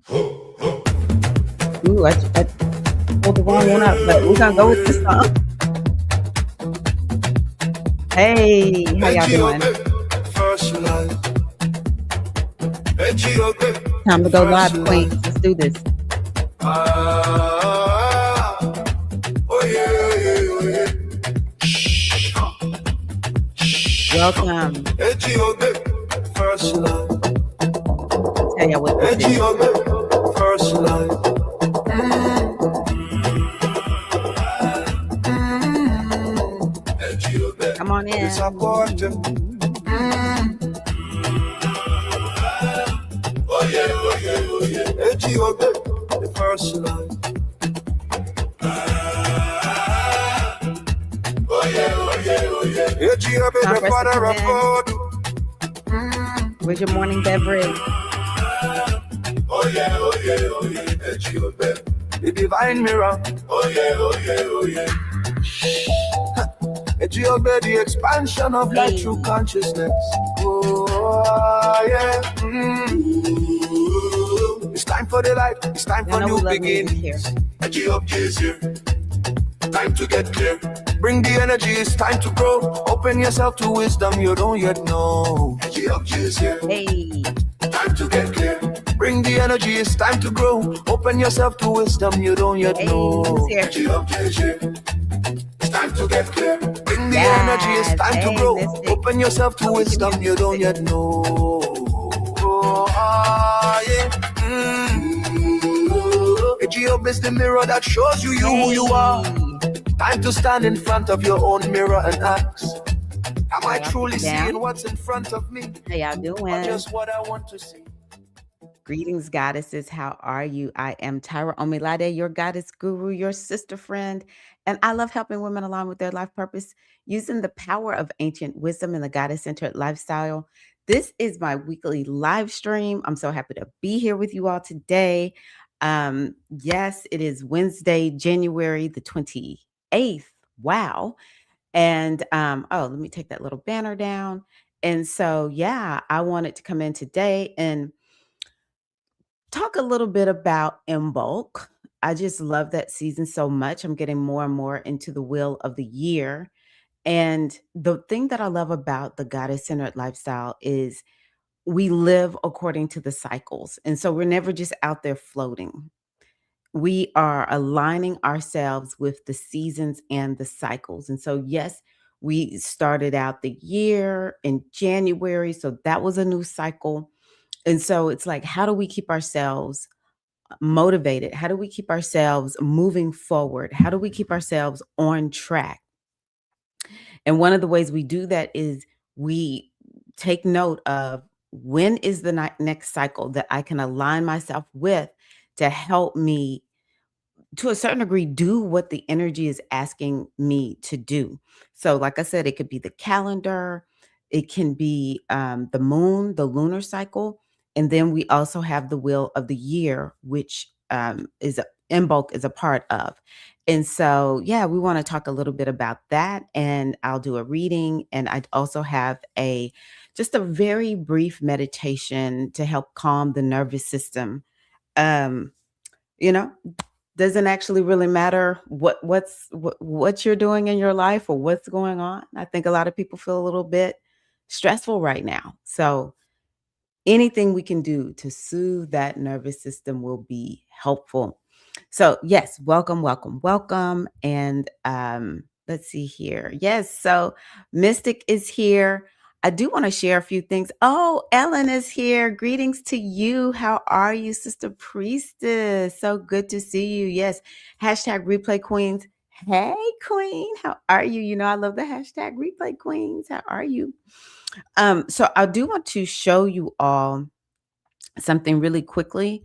Ooh, I pulled the wrong one up, but we're gonna go with this song. Hey, how y'all doing? Time to go live, Queens. Let's do this. Welcome. Tell y'all what this is. Come on in. Where's your morning beverage? The divine mirror. The expansion of light through consciousness. Oh, yeah. It's time for the light. It's time for new beginnings. Is here. Time to get clear. Bring the energy. It's time to grow. Open yourself to wisdom you don't yet know. Is here. Hey. Time to get clear. Bring the energy. It's time to grow. Open yourself to wisdom you don't yet know. Is here. It's time to get clear. Bring the energy. It's time to grow. Open yourself to wisdom you don't yet know. Job is the mirror that shows you who you are. Time to stand in front of your own mirror and ask, am I truly seeing what's in front of me? How y'all doing? Or just what I want to see? Greetings, goddesses. How are you? I am Tirra-Omilade, your goddess guru, your sister friend, and I love helping women along with their life purpose using the power of ancient wisdom and the goddess-centered lifestyle. This is my weekly live stream. I'm so happy to be here with you all today. Yes, it is Wednesday, January the 28th. Wow. And oh, let me take that little banner down. And so, yeah, I wanted to come in today and talk a little bit about in bulk. I just love that season so much. I'm getting more and more into the wheel of the year. And the thing that I love about the goddess centered lifestyle is we live according to the cycles. And so we're never just out there floating. We are aligning ourselves with the seasons and the cycles. And so, yes, we started out the year in January. So that was a new cycle. And so it's like, how do we keep ourselves motivated? How do we keep ourselves moving forward? How do we keep ourselves on track? And one of the ways we do that is we take note of when is the next cycle that I can align myself with to help me, to a certain degree, do what the energy is asking me to do. So, like I said, it could be the calendar, it can be the moon, the lunar cycle, and then we also have the wheel of the year, which in bulk is a part of. And so, yeah, we want to talk a little bit about that, and I'll do a reading, and I also have a just a very brief meditation to help calm the nervous system. Um, you know, doesn't actually really matter what you're doing in your life or what's going on. I think a lot of people feel a little bit stressful right now. So anything we can do to soothe that nervous system will be helpful. So yes, welcome, welcome, welcome. And let's see here. Yes, so Mystic is here. I do want to share a few things. Oh, Ellen is here. Greetings to you. How are you, Sister Priestess? So good to see you. Yes. Hashtag replay queens. Hey, Queen. How are you? You know, I love the hashtag replay queens. How are you? So I do want to show you all something really quickly.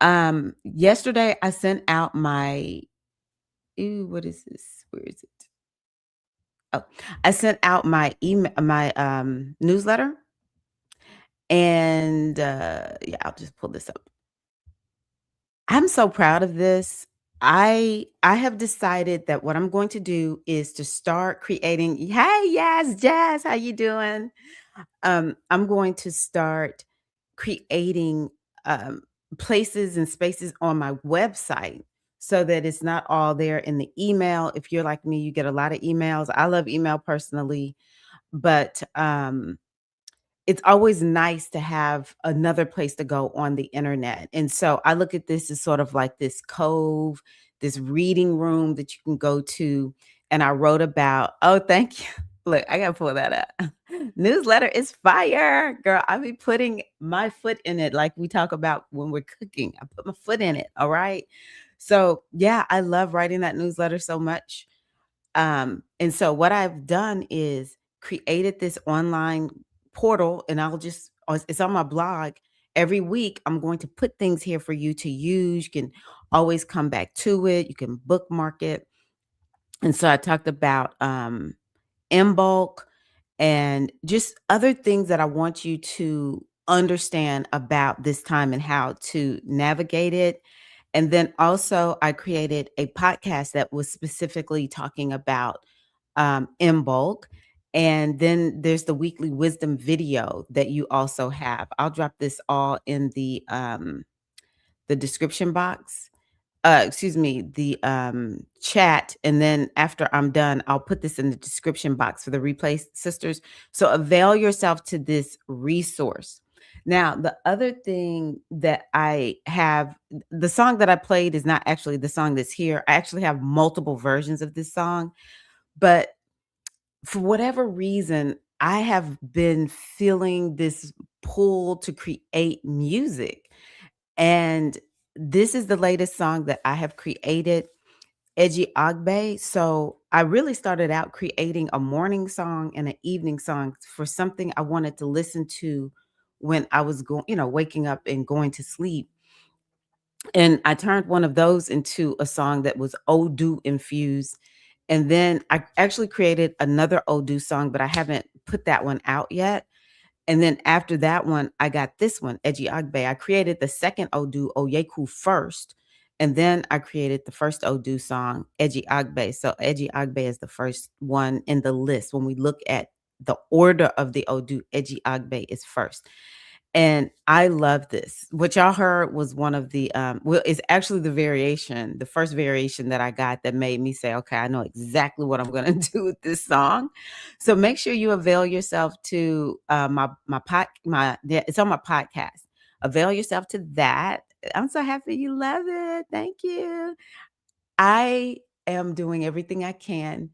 Yesterday I sent out my, what is this? Where is it? Oh, I sent out my email, my newsletter. And yeah, I'll just pull this up. I'm so proud of this. I have decided that what I'm going to do is to start creating. Hey, yes, Jazz, how you doing? I'm going to start creating places and spaces on my website so that it's not all there in the email. If you're like me, you get a lot of emails. I love email personally, but it's always nice to have another place to go on the internet. And so I look at this as sort of like this cove, this reading room that you can go to. And I wrote about, oh, thank you. Look, I gotta pull that up. Newsletter is fire, girl. I be putting my foot in it, like we talk about when we're cooking. I put my foot in it. All right. So yeah, I love writing that newsletter so much. And so what I've done is created this online portal, and it's on my blog. Every week, I'm going to put things here for you to use. You can always come back to it. You can bookmark it. And so I talked about in bulk and just other things that I want you to understand about this time and how to navigate it. And then also, I created a podcast that was specifically talking about in bulk. And then there's the weekly wisdom video that you also have. I'll drop this all in the description box. Excuse me, the chat. And then after I'm done, I'll put this in the description box for the replay sisters. So avail yourself to this resource. Now, the other thing that I have, the song that I played is not actually the song that's here. I actually have multiple versions of this song, but for whatever reason, I have been feeling this pull to create music. And this is the latest song that I have created, Edgy Agbe. So I really started out creating a morning song and an evening song for something I wanted to listen to when I was going, waking up and going to sleep. And I turned one of those into a song that was Odu infused. And then I actually created another Odu song, but I haven't put that one out yet. And then after that one, I got this one, Eji Agbe. I created the second Odu, Oyeku, first. And then I created the first Odu song, Eji Agbe. So Eji Agbe is the first one in the list. When we look at the order of the Odu, Eji Agbe is first. And I love this. What y'all heard was one of the well, it's actually the first variation that I got that made me say, okay, I know exactly what I'm gonna do with this song. So make sure you avail yourself to it's on my podcast. Avail yourself to that. I'm so happy you love it. Thank you. I am doing everything I can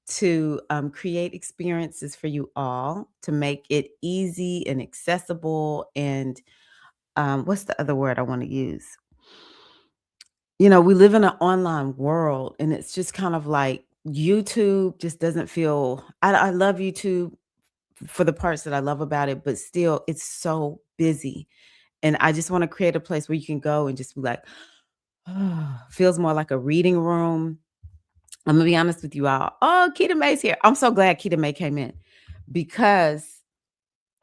to create experiences for you all to make it easy and accessible. And what's the other word I want to use? We live in an online world, and it's just kind of like YouTube just doesn't feel. I love YouTube for the parts that I love about it, but still, it's so busy. And I just want to create a place where you can go and just be like, feels more like a reading room. I'm gonna be honest with you all. Oh, Keita May's here. I'm so glad Keita May came in because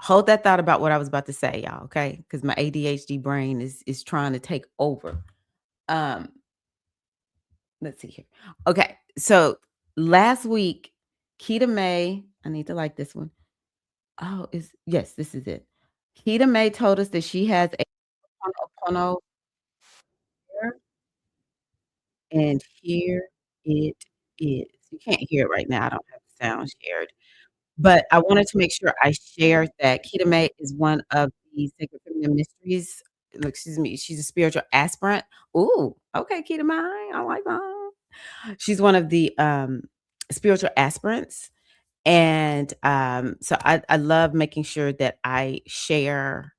hold that thought about what I was about to say, y'all. Okay, because my ADHD brain is trying to take over. Um, let's see here. Okay, so last week, Keita May. I need to like this one. Oh, yes, this is it. Keita May told us that she has a Ho'oponopono here, and here it is. You can't hear it right now. I don't have the sound shared. But I wanted to make sure I shared that Kitame is one of the Sacred Feminine Mysteries. Excuse me, she's a spiritual aspirant. Ooh, okay, Kitame, I like that. She's one of the spiritual aspirants. And so I love making sure that I share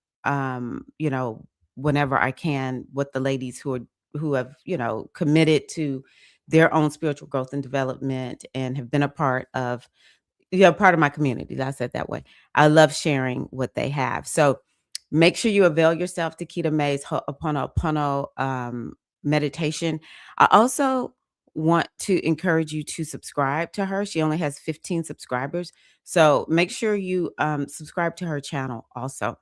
whenever I can with the ladies who have, committed to their own spiritual growth and development and have been a part of part of my community. I said that way. I love sharing what they have. So make sure you avail yourself to Keita May's Ho'oponopono meditation. I also want to encourage you to subscribe to her. She only has 15 subscribers. So make sure you subscribe to her channel also.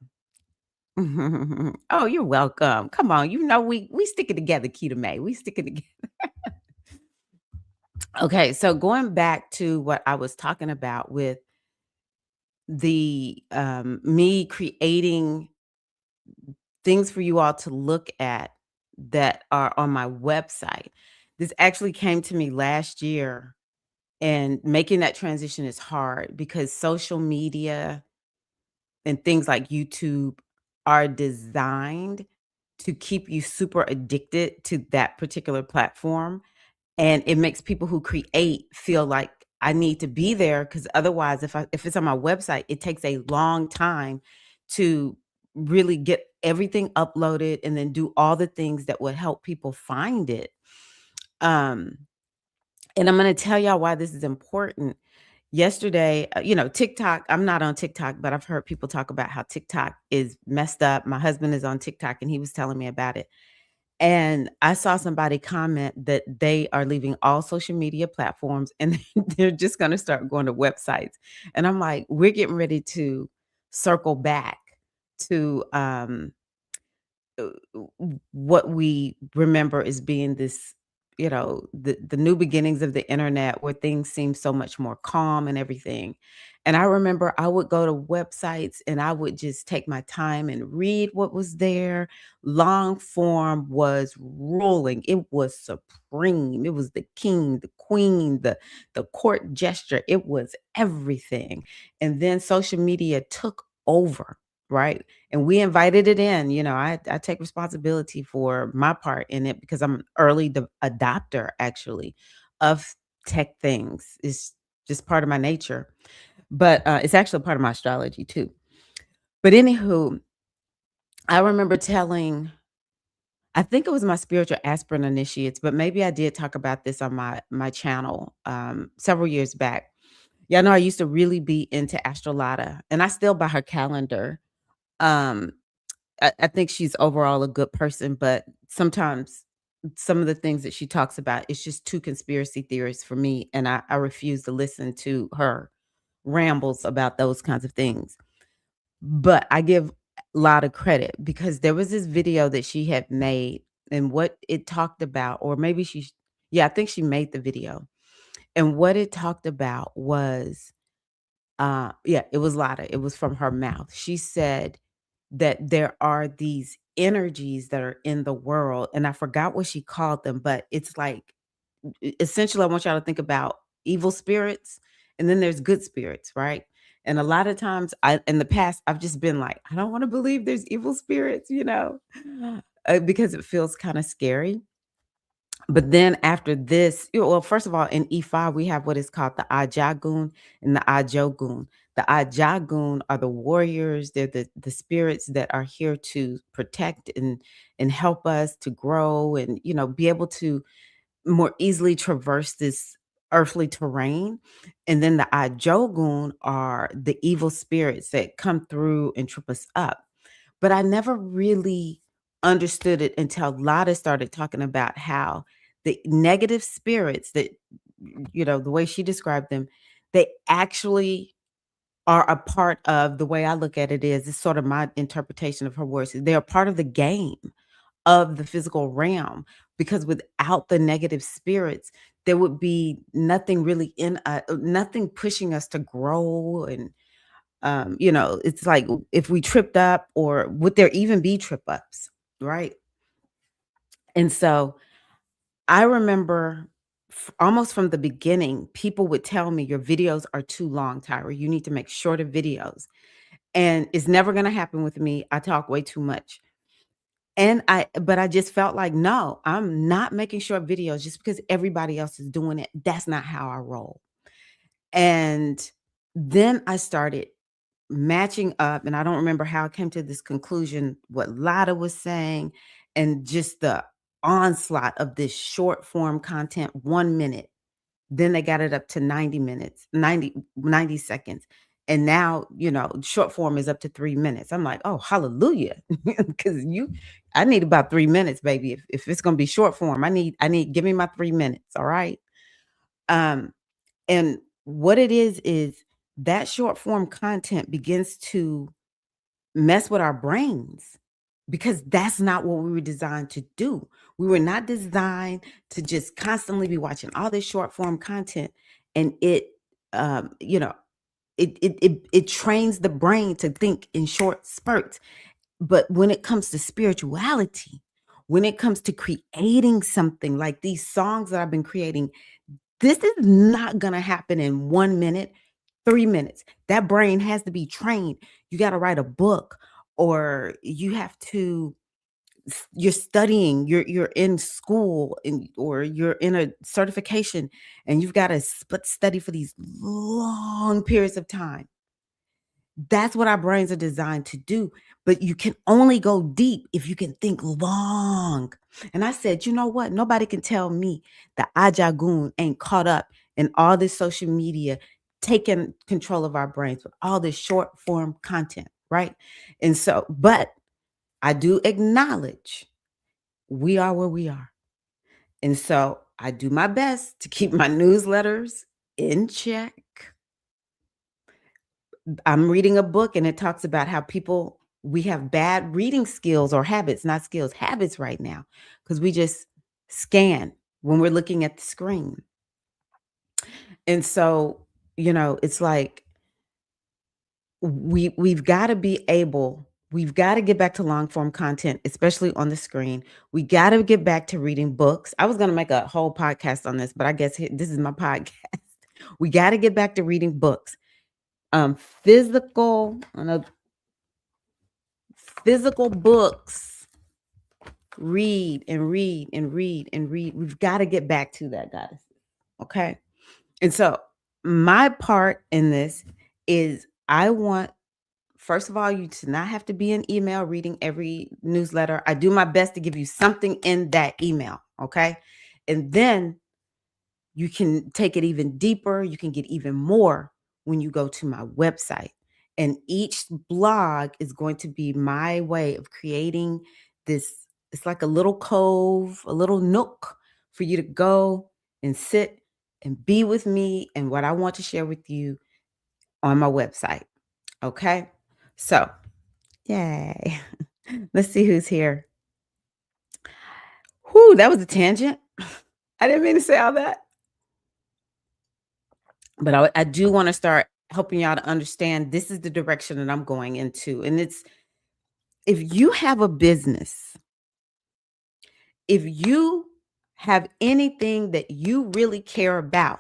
Oh, you're welcome. Come on. We stick it together, Keita May. We stick it together. Okay, so going back to what I was talking about with the me creating things for you all to look at that are on my website. This actually came to me last year, and making that transition is hard because social media and things like YouTube are designed to keep you super addicted to that particular platform. And it makes people who create feel like I need to be there, because otherwise, if it's on my website, it takes a long time to really get everything uploaded and then do all the things that would help people find it. Um, and I'm gonna tell y'all why this is important. Yesterday, TikTok, I'm not on TikTok, but I've heard people talk about how TikTok is messed up. My husband is on TikTok and he was telling me about it. And I saw somebody comment that they are leaving all social media platforms and they're just going to start going to websites. And I'm like, we're getting ready to circle back to uh, what we remember as being this, the new beginnings of the internet, where things seem so much more calm and everything. And I remember I would go to websites and I would just take my time and read what was there. Long form was ruling. It was supreme. It was the king, the queen, the court gesture. It was everything. And then social media took over, right? And we invited it in. I take responsibility for my part in it because I'm an early adopter, actually, of tech things. It's just part of my nature, but it's actually part of my astrology too. But anywho, I remember telling, I think it was my spiritual aspirant initiates, but maybe I did talk about this on my channel several years back. Yeah, know I used to really be into astrolata, and I still buy her calendar. Um, I think she's overall a good person, but sometimes some of the things that she talks about, it's just too conspiracy theories for me, and I refuse to listen to her rambles about those kinds of things. But I give a lot of credit because there was this video that she had made, and what it talked about, or maybe yeah, I think she made the video. And what it talked about was, yeah, it was Lotta. It was from her mouth. She said that there are these energies that are in the world, and I forgot what she called them, but it's like, essentially, I want y'all to think about evil spirits, and then there's good spirits, right? And a lot of times, in the past, I've just been like, I don't want to believe there's evil spirits, because it feels kind of scary. But then after this, well, first of all, in E5, we have what is called the Ajagun and the Ajogun. The Ajagun are the warriors. They're the spirits that are here to protect and help us to grow and, be able to more easily traverse this earthly terrain. And then the Ajogun are the evil spirits that come through and trip us up. But I never really understood it until Lotta started talking about how the negative spirits that, the way she described them, they actually are a part of, the way I look at it is, it's sort of my interpretation of her words. They're a part of the game of the physical realm, because without the negative spirits, there would be nothing really nothing pushing us to grow. And it's like, if we tripped up, or would there even be trip ups, right? And so I remember, almost from the beginning, people would tell me, your videos are too long, Tyra. You need to make shorter videos. And it's never going to happen with me. I talk way too much. But I just felt like, no, I'm not making short videos just because everybody else is doing it. That's not how I roll. And then I started matching up, and I don't remember how I came to this conclusion, what Lotta was saying, and just the onslaught of this short form content, 1 minute. Then they got it up to 90 minutes, 90 seconds. And now, short form is up to 3 minutes. I'm like, oh, hallelujah. Because I need about 3 minutes, baby. If it's gonna be short form, give me my 3 minutes. All right. Um, and what it is that short form content begins to mess with our brains, because that's not what we were designed to do. We were not designed to just constantly be watching all this short form content, and um, you know, it trains the brain to think in short spurts. But when it comes to spirituality, when it comes to creating something like these songs that I've been creating, this is not going to happen in 1 minute, 3 minutes. That brain has to be trained. You got to write a book, or you have to you're studying, you're in school, or you're in a certification, and you've got to study for these long periods of time. That's what our brains are designed to do. But you can only go deep if you can think long. And I said, you know what? Nobody can tell me that Ajagun ain't caught up in all this social media taking control of our brains with all this short form content, right? And so, but I do acknowledge we are where we are. And so I do my best to keep my newsletters in check. I'm reading a book, and it talks about how we have bad reading skills or habits, not skills, habits right now, because we just scan when we're looking at the screen. And so, it's like we've got to we've got to get back to long form content, especially on the screen. We got to get back to reading books. I was going to make a whole podcast on this, but I guess this is my podcast. We got to get back to reading books. Physical books. Read and read and read and read. We've got to get back to that, guys. Okay. And so my part in this is I want, first of all, you to not have to be an email reading every newsletter. I do my best to give you something in that email. Okay. And then you can take it even deeper. You can get even more when you go to my website. And each blog is going to be my way of creating this. It's like a little cove, a little nook for you to go and sit and be with me and what I want to share with you on my website. Okay. So, yay. Let's see who's here. Whew, that was a tangent. I didn't mean to say all that. But I do want to start helping y'all to understand this is the direction that I'm going into. And it's, if you have a business, if you have anything that you really care about,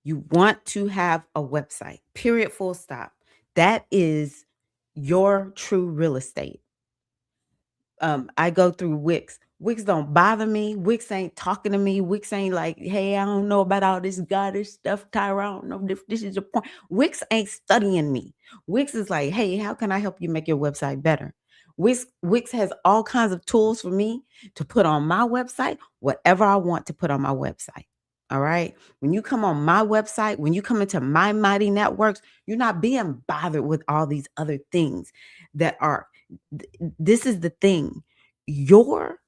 you want to have a website, period, full stop. That is your true real estate. I go through Wix. Wix don't bother me. Wix ain't talking to me. Wix ain't like, hey, I don't know about all this goddess stuff, Tyra. I don't know if this is the point. Wix ain't studying me. Wix is like, hey, how can I help you make your website better? Wix has all kinds of tools for me to put on my website, whatever I want to put on my website. All right. When you come on my website, when you come into my mighty networks, you're not being bothered with all these other things that are. This is the thing. Your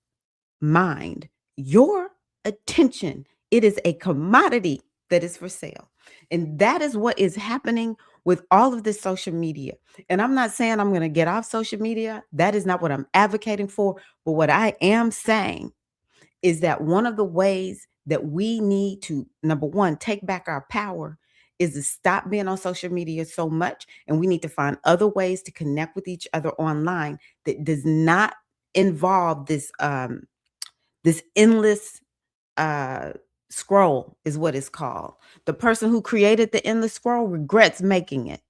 mind, your attention, it is a commodity that is for sale. And that is what is happening with all of this social media. And I'm not saying I'm going to get off social media. That is not what I'm advocating for. But what I am saying is that one of the ways that we need to, number one, take back our power is to stop being on social media so much. And we need to find other ways to connect with each other online that does not involve this endless scroll, is what it's called. The person who created the endless scroll regrets making it.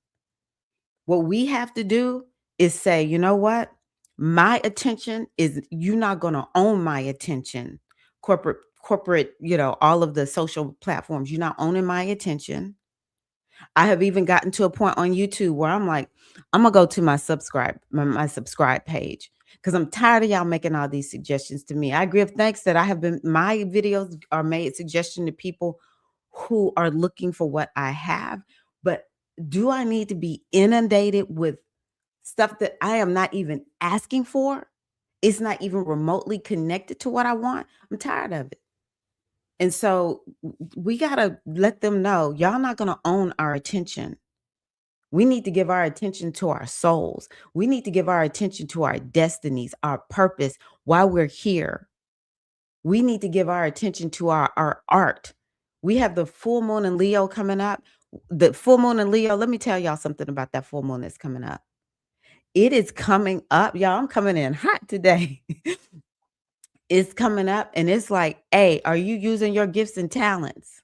What we have to do is say, you know what? My attention is, you're not going to own my attention. Corporate, all of the social platforms, you're not owning my attention. I have even gotten to a point on YouTube where I'm like, I'm gonna go to my subscribe page, because I'm tired of y'all making all these suggestions to me. I give thanks that my videos are made suggestion to people who are looking for what I have. But do I need to be inundated with stuff that I am not even asking for? It's not even remotely connected to what I want. I'm tired of it. And so we got to let them know, y'all not going to own our attention. We need to give our attention to our souls. We need to give our attention to our destinies, our purpose, why we're here. We need to give our attention to our art. We have the full moon in Leo coming up. The full moon in Leo, let me tell y'all something about that full moon that's coming up. It is coming up, y'all. I'm coming in hot today. It's coming up and it's like, hey, are you using your gifts and talents?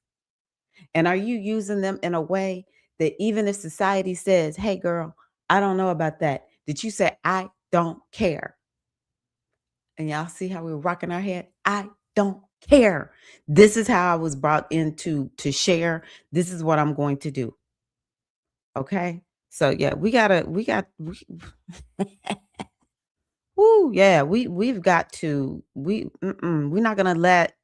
And are you using them in a way that even if society says, hey, girl, I don't know about that, did you say, I don't care? And y'all see how we're rocking our head? I don't care. This is how I was brought into to share. This is what I'm going to do. Okay. So yeah, woo, yeah, we've got to, we're not gonna let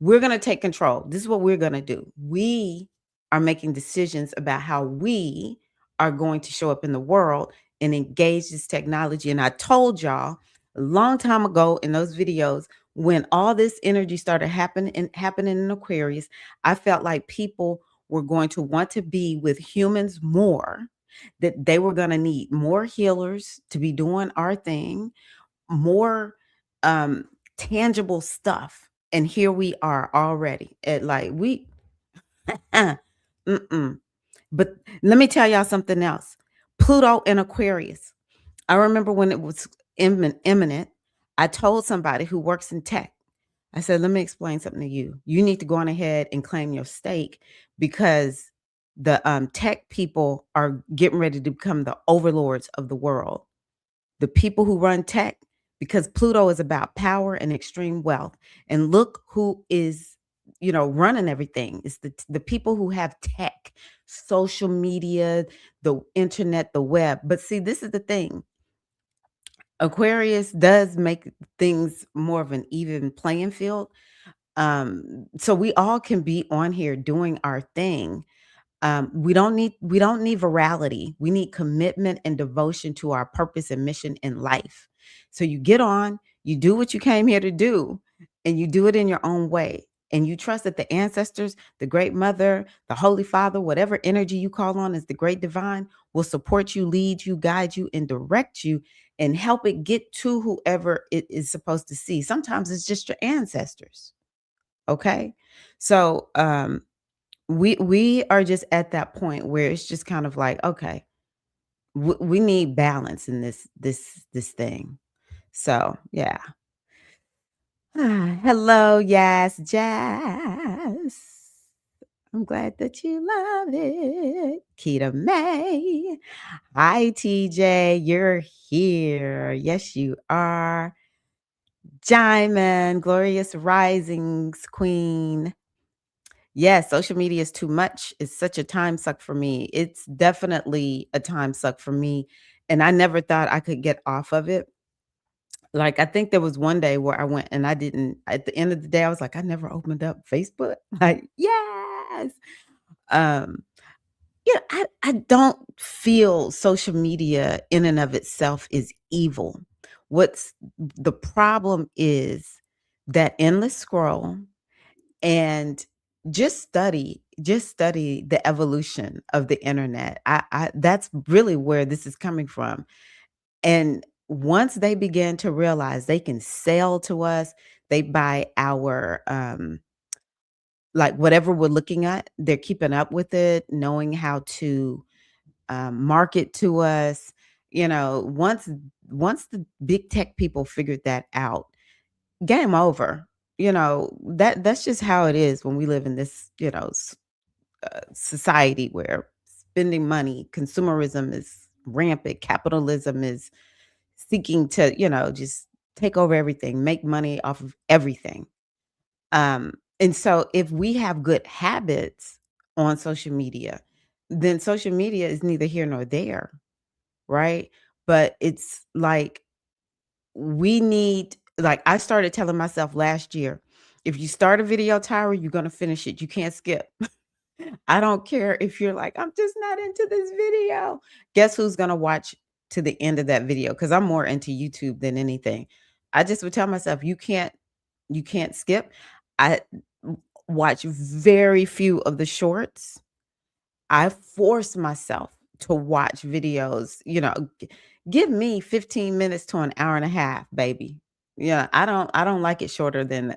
we're going to take control. This is what we're going to do. We are making decisions about how we are going to show up in the world and engage this technology. And I told y'all a long time ago in those videos, when all this energy started happening in Aquarius, I felt like people were going to want to be with humans more, that they were going to need more healers to be doing our thing, more um tangible stuff. And here we are already at like we mm-mm. But let me tell y'all something else. Pluto and Aquarius. I remember when it was imminent, I told somebody who works in tech, I said, let me explain something to you. You need to go on ahead and claim your stake, because the tech people are getting ready to become the overlords of the world, the people who run tech, because Pluto is about power and extreme wealth. And look who is, running everything. It's the people who have tech, social media, the internet, the web. But see, this is the thing. Aquarius does make things more of an even playing field. So we all can be on here doing our thing. We don't need virality. We need commitment and devotion to our purpose and mission in life. So you get on, you do what you came here to do, and you do it in your own way. And you trust that the ancestors, the great mother, the holy father, whatever energy you call on as the great divine, will support you, lead you, guide you, and direct you, and help it get to whoever it is supposed to see. Sometimes it's just your ancestors. Okay. So we are just at that point where it's just kind of like, okay, we need balance in this thing. So yeah. Hello, yes, Jazz. I'm glad that you love it. Keita May. Hi, TJ. You're here. Yes, you are. Diamond, Glorious Risings Queen. Yes, social media is too much. It's such a time suck for me. It's definitely a time suck for me. And I never thought I could get off of it. Like, I think there was one day where I went and I didn't, at the end of the day, I was like, I never opened up Facebook. Like, yes. Um, yeah, I don't feel social media in and of itself is evil. What's the problem is that endless scroll, and just study the evolution of the internet. I That's really where this is coming from. And once they begin to realize they can sell to us, they buy our like whatever we're looking at, they're keeping up with it, knowing how to market to us. Once the big tech people figured that out, game over. That's just how it is when we live in this, society where spending money, consumerism is rampant, capitalism is seeking to, just take over everything, make money off of everything. And so if we have good habits on social media, then social media is neither here nor there, right? But it's like I started telling myself last year, if you start a video, Tyra, you're gonna finish it. You can't skip. I don't care if you're like, I'm just not into this video. Guess who's gonna watch to the end of that video? Because I'm more into YouTube than anything. I just would tell myself, you can't skip. I watch very few of the shorts. I force myself to watch videos, give me 15 minutes to an hour and a half, baby. Yeah, I don't like it shorter than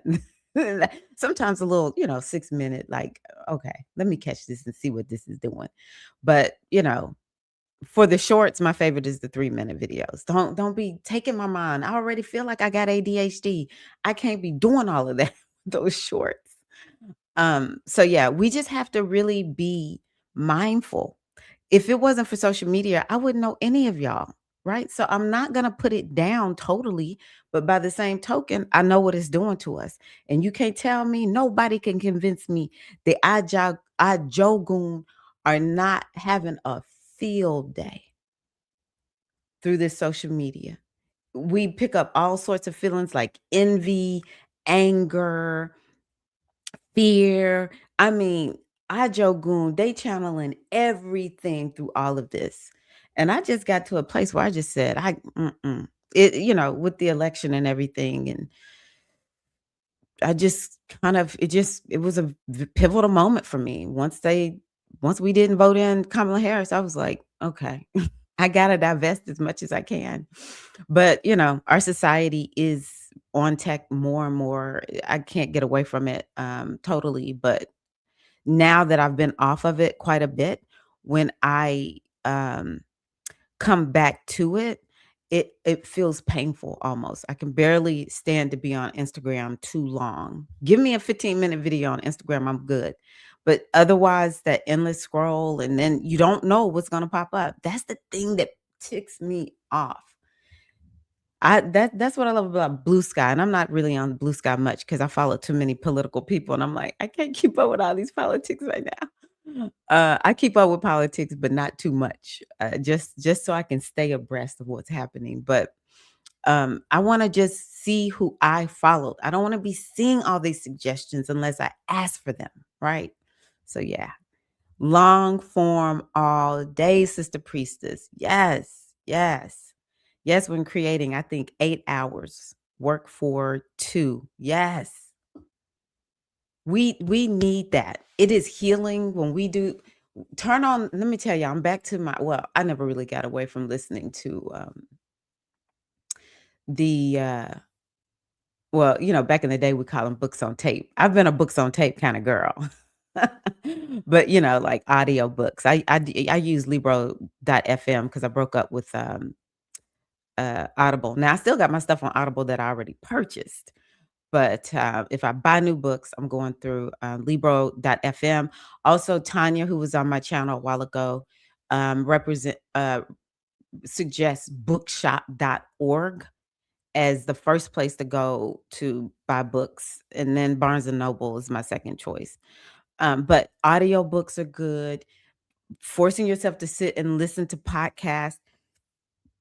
sometimes a little, 6 minute, like, okay, let me catch this and see what this is doing. But, For the shorts, my favorite is the 3-minute videos. Don't be taking my mind. I already feel like I got ADHD. I can't be doing all of that, those shorts. So yeah, we just have to really be mindful. If it wasn't for social media, I wouldn't know any of y'all, right? So I'm not gonna put it down totally, but by the same token, I know what it's doing to us. And you can't tell me, nobody can convince me that I Jogun are not having a field day through this social media. We pick up all sorts of feelings like envy, anger, fear. I mean, Jogun, they channeling everything through all of this. And I just got to a place where I just said, with the election and everything. And I just it was a pivotal moment for me. Once we didn't vote in Kamala Harris, I was like, okay, I got to divest as much as I can. But, our society is on tech more and more. I can't get away from it totally. But now that I've been off of it quite a bit, when I come back to it, it feels painful almost. I can barely stand to be on Instagram too long. Give me a 15-minute video on Instagram, I'm good. But otherwise, that endless scroll, and then you don't know what's gonna pop up. That's the thing that ticks me off. That's what I love about Blue Sky, and I'm not really on Blue Sky much because I follow too many political people, and I'm like, I can't keep up with all these politics right now. I keep up with politics, but not too much, just so I can stay abreast of what's happening. But I want to just see who I followed. I don't want to be seeing all these suggestions unless I ask for them, right? So yeah, long form all day, Sister Priestess. Yes, yes. Yes, when creating, I think 8 hours, work for 2. Yes. We need that. It is healing when we do turn on. Let me tell you, I'm back to I never really got away from listening to the back in the day we call them books on tape. I've been a books on tape kind of girl. But like audio books. I use Libro.fm because I broke up with Audible. Now I still got my stuff on Audible that I already purchased. But if I buy new books, I'm going through Libro.fm. Also, Tanya, who was on my channel a while ago, suggests bookshop.org as the first place to go to buy books. And then Barnes and Noble is my second choice. But audiobooks are good. Forcing yourself to sit and listen to podcasts.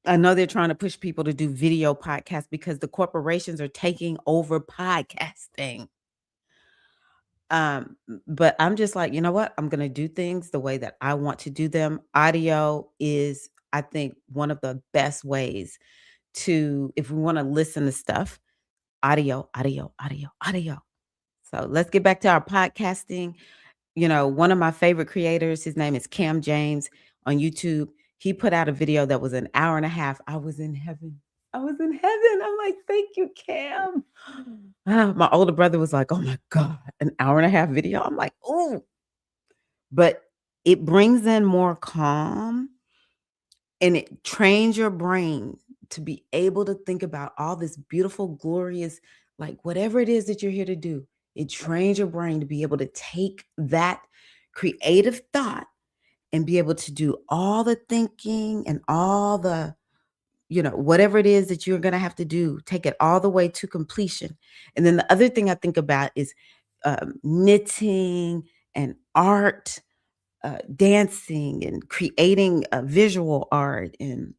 I know they're trying to push people to do video podcasts because the corporations are taking over podcasting. But I'm just like, you know what? I'm going to do things the way that I want to do them. Audio is, I think, one of the best ways to, if we want to listen to stuff, audio, audio, audio, audio. So let's get back to our podcasting. One of my favorite creators, his name is Cam James on YouTube. He put out a video that was an hour and a half. I was in heaven. I was in heaven. I'm like, thank you, Cam. My older brother was like, oh my God, an hour and a half video. I'm like, oh, but it brings in more calm and it trains your brain to be able to think about all this beautiful, glorious, like whatever it is that you're here to do. It trains your brain to be able to take that creative thought and be able to do all the thinking and all the, whatever it is that you're going to have to do, take it all the way to completion. And then the other thing I think about is knitting and art, dancing and creating visual art and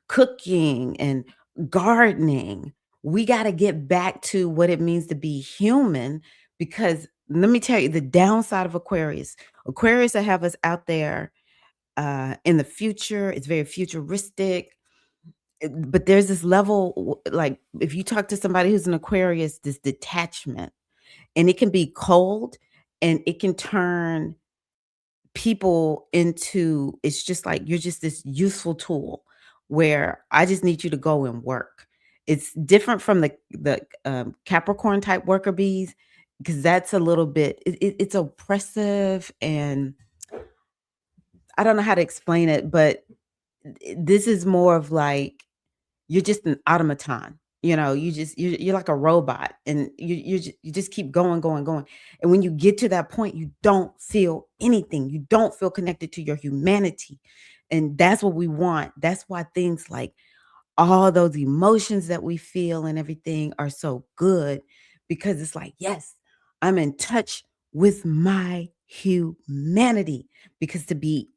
cooking and gardening. We got to get back to what it means to be human because let me tell you the downside of Aquarius will have us out there in the future. It's very futuristic. But there's this level, like if you talk to somebody who's an Aquarius, this detachment, and it can be cold and it can turn people into, it's just like you're just this useful tool where I just need you to go and work. It's different from the Capricorn type worker bees because that's a little bit it's oppressive, and I don't know how to explain it, but this is more of like you're just an automaton. You're like a robot, and you just keep going, going, going. And when you get to that point, you don't feel anything. You don't feel connected to your humanity, and that's what we want. That's why things like all those emotions that we feel and everything are so good, because it's like, yes, I'm in touch with my humanity, because to be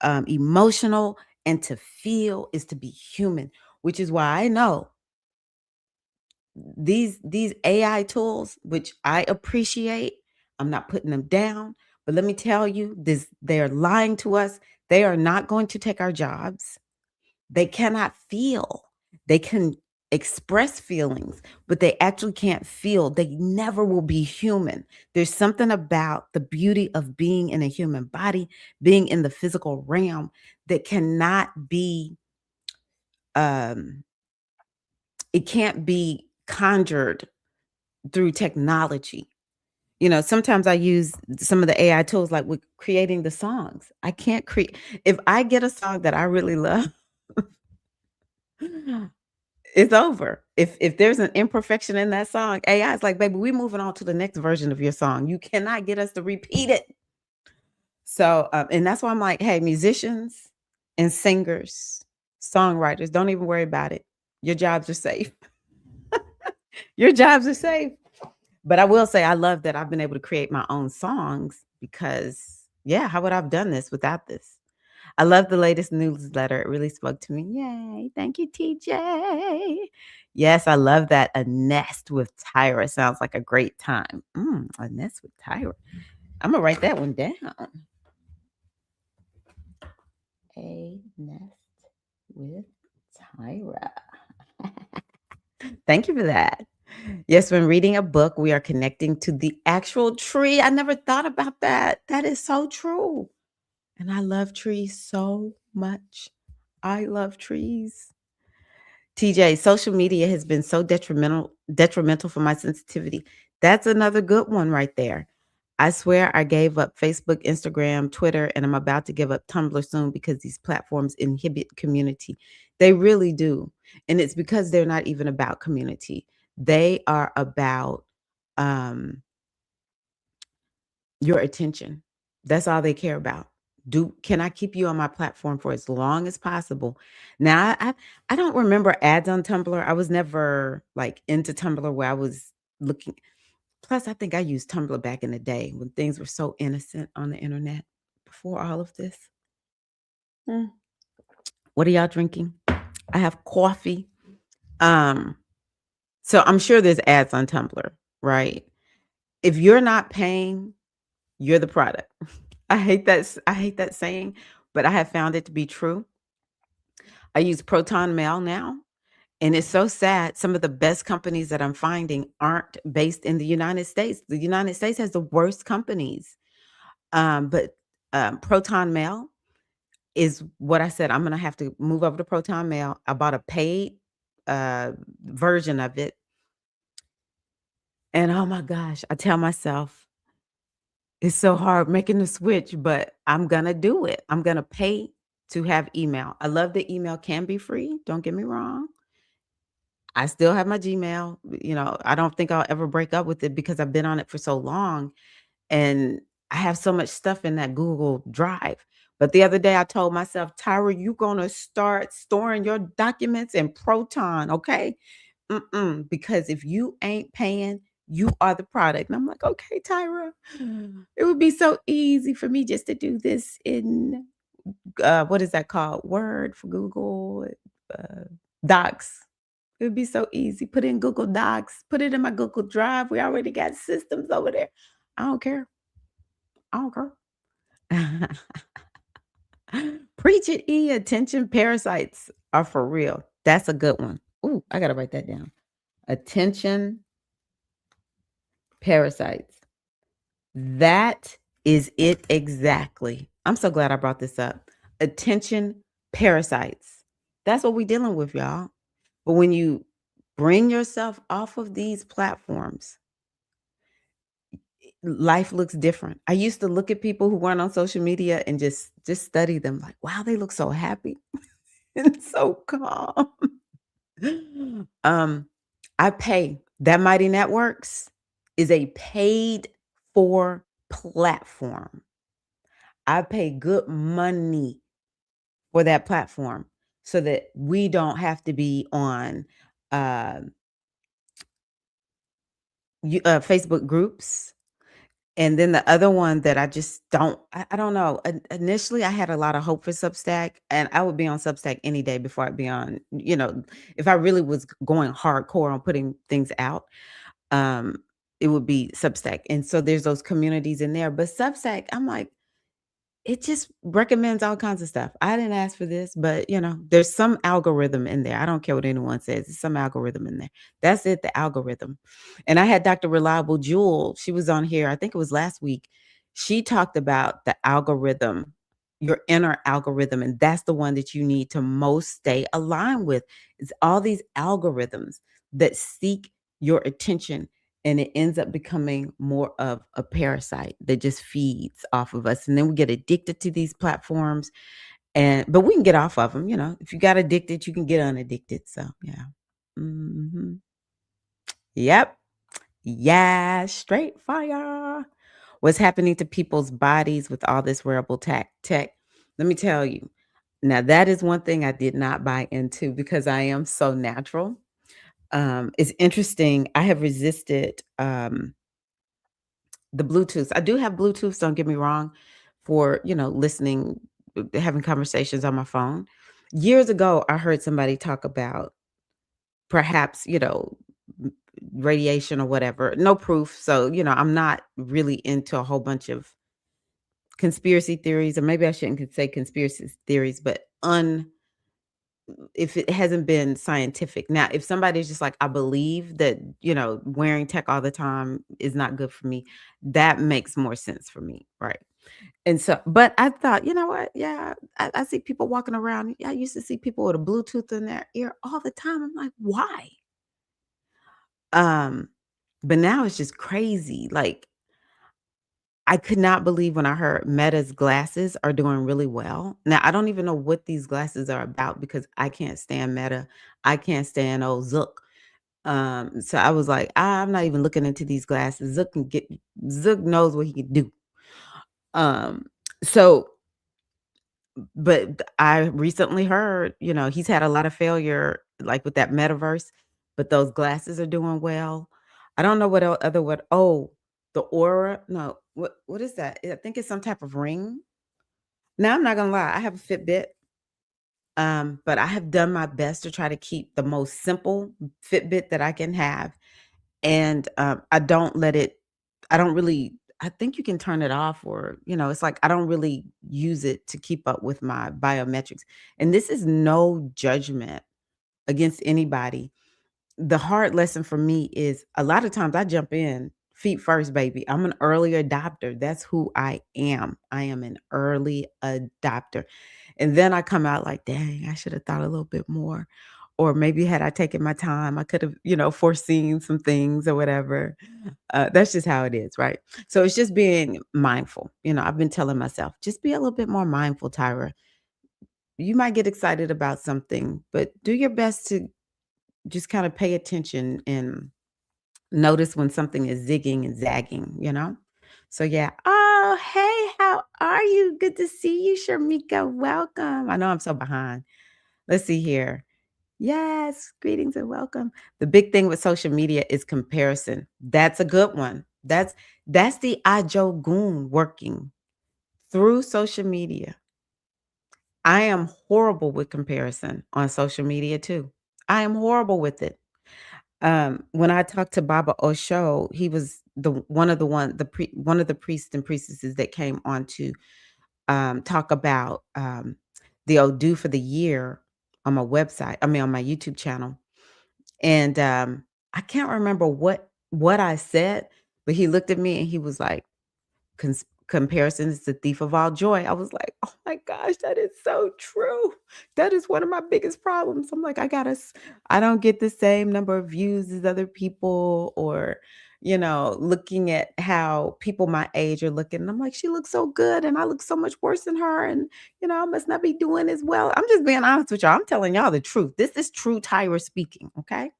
emotional and to feel is to be human, which is why I know these AI tools, which I appreciate, I'm not putting them down, but let me tell you, this they're lying to us. They are not going to take our jobs. They cannot feel. They can express feelings, but they actually can't feel. They never will be human. There's something about the beauty of being in a human body, being in the physical realm, that cannot be um it can't be conjured through technology. Sometimes I use some of the AI tools, like with creating the songs. I can't create if I get a song that I really love, it's over. If there's an imperfection in that song, AI is like, baby, we're moving on to the next version of your song. You cannot get us to repeat it. So, and that's why I'm like, hey, musicians and singers, songwriters, don't even worry about it. Your jobs are safe. Your jobs are safe. But I will say I love that I've been able to create my own songs, because, yeah, how would I have done this without this? I love the latest newsletter. It really spoke to me. Yay. Thank you, TJ. Yes, I love that. A nest with Tyra sounds like a great time. A nest with Tyra. I'm going to write that one down. A nest with Tyra. Thank you for that. Yes, when reading a book, we are connecting to the actual tree. I never thought about that. That is so true. And I love trees so much. I love trees. TJ, social media has been so detrimental for my sensitivity. That's another good one right there. I swear I gave up Facebook, Instagram, Twitter, and I'm about to give up Tumblr soon, because these platforms inhibit community. They really do. And it's because they're not even about community. They are about um your attention. That's all they care about. Can I keep you on my platform for as long as possible? Now, I don't remember ads on Tumblr. I was never like into Tumblr where I was looking. Plus, I think I used Tumblr back in the day when things were so innocent on the internet before all of this. Mm. What are y'all drinking? I have coffee. Um, so I'm sure there's ads on Tumblr, right? If you're not paying, you're the product. I hate that saying, but I have found it to be true. I use Proton Mail now, and it's so sad. Some of the best companies that I'm finding aren't based in the United States. The United States has the worst companies. But Proton Mail is what I said. I'm gonna have to move over to Proton Mail. I bought a paid version of it, and oh my gosh, I tell myself it's so hard making the switch, but I'm gonna do it. I'm gonna pay to have email. I love that email can be free. Don't get me wrong. I still have my Gmail. I don't think I'll ever break up with it, because I've been on it for so long, and I have so much stuff in that Google Drive. But the other day I told myself, Tyra, you're gonna start storing your documents in Proton, okay? Because if you ain't paying, you are the product. And I'm like, okay, Tyra, it would be so easy for me just to do this in what is that called? Word for Google, uh, Docs. It would be so easy. Put it in Google Docs, put it in my Google Drive. We already got systems over there. I don't care. I don't care. Preach it, E. Attention parasites are for real. That's a good one. Ooh, I got to write that down. Attention parasites. That is it exactly. I'm so glad I brought this up. Attention parasites. That's what we're dealing with, y'all. But when you bring yourself off of these platforms, life looks different. I used to look at people who weren't on social media and just study them like, wow, they look so happy and so calm. um, I pay. That Mighty Networks is a paid for platform. I pay good money for that platform so that we don't have to be on uh, Facebook groups. And then the other one that I just I don't know. Initially, I had a lot of hope for Substack, and I would be on Substack any day before I'd be on, if I really was going hardcore on putting things out, um, it would be Substack. And so there's those communities in there. But Substack, I'm like, it just recommends all kinds of stuff. I didn't ask for this, but, there's some algorithm in there. I don't care what anyone says. There's some algorithm in there. That's it, the algorithm. And I had Dr. Reliable Jewel. She was on here, I think it was last week. She talked about the algorithm, your inner algorithm, and that's the one that you need to most stay aligned with. It's all these algorithms that seek your attention, and it ends up becoming more of a parasite that just feeds off of us, and then we get addicted to these platforms, but we can get off of them. If you got addicted, you can get unaddicted. So yeah. Yep. Yeah, straight fire. What's happening to people's bodies with all this wearable tech? Let me tell you. Now, that is one thing I did not buy into because I am so natural. It's interesting. I have resisted the Bluetooth. I do have Bluetooth, don't get me wrong, for, listening, having conversations on my phone. Years ago, I heard somebody talk about perhaps, m- radiation or whatever. No proof. So, I'm not really into a whole bunch of conspiracy theories, or maybe I shouldn't say conspiracy theories, but if it hasn't been scientific. Now, if somebody's just like, I believe that, wearing tech all the time is not good for me, that makes more sense for me. Right. And so, but I thought, you know what? Yeah, I see people walking around. I used to see people with a Bluetooth in their ear all the time. I'm like, why? Um, but now it's just crazy. Like, I could not believe when I heard Meta's glasses are doing really well. Now, I don't even know what these glasses are about because I can't stand Meta. I can't stand old Zook. So I was like, I'm not even looking into these glasses. Zook knows what he can do. Um, so but I recently heard, he's had a lot of failure like with that metaverse, but those glasses are doing well. I don't know the Aura. No, what is that? I think it's some type of ring. Now I'm not gonna lie, I have a Fitbit. But I have done my best to try to keep the most simple Fitbit that I can have. And I don't really I think you can turn it off, or, it's like I don't really use it to keep up with my biometrics. And this is no judgment against anybody. The hard lesson for me is a lot of times I jump in feet first, baby. I'm an early adopter. That's who I am. I am an early adopter. And then I come out like, dang, I should have thought a little bit more. Or maybe had I taken my time, I could have, foreseen some things or whatever. That's just how it is, right? So it's just being mindful. I've been telling myself, just be a little bit more mindful, Tyra. You might get excited about something, but do your best to just kind of pay attention and notice when something is zigging and zagging. So yeah. Oh, hey, how are you? Good to see you, Sharmika. Welcome. I know I'm so behind. Let's see here. Yes, greetings and welcome. The big thing with social media is comparison. That's a good one. That's the Ajo Goon working through social media. I am horrible with comparison on social media too. I am horrible with it. When I talked to Baba Osho, he was one of the priests and priestesses that came on to talk about the Odu for the year on my website. I mean, on my YouTube channel, and I can't remember what I said, but he looked at me and he was like, comparison is the thief of all joy. I was like, oh my gosh, that is so true. That is one of my biggest problems. I'm like, I don't get the same number of views as other people, or, looking at how people my age are looking. And I'm like, she looks so good and I look so much worse than her. And, I must not be doing as well. I'm just being honest with y'all. I'm telling y'all the truth. This is true Tyra speaking. Okay.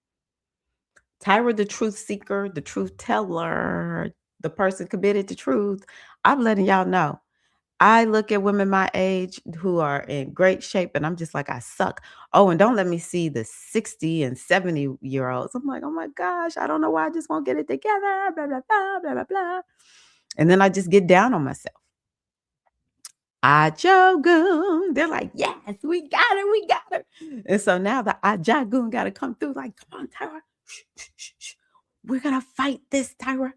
Tyra, the truth seeker, the truth teller, the person committed to truth. I'm letting y'all know. I look at women my age who are in great shape and I'm just like, I suck. Oh, and don't let me see the 60 and 70-year-olds. I'm like, oh my gosh, I don't know why I just won't get it together. Blah, blah, blah, blah, blah, blah. And then I just get down on myself. Ajagun. They're like, yes, we got it, we got it. And so now the Ajagun got to come through like, come on, Tyra. Shh, shh, shh, shh. We're going to fight this, Tyra.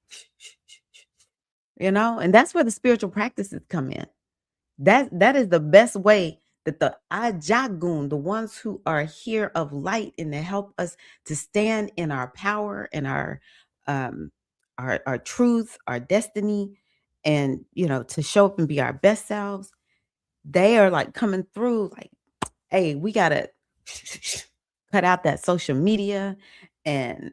Shh, shh, shh, shh. And that's where the spiritual practices come in. That is the best way that the Ajagun, the ones who are here of light and to help us to stand in our power and um our truth, our destiny, and to show up and be our best selves, they are like coming through like, hey, we gotta cut out that social media and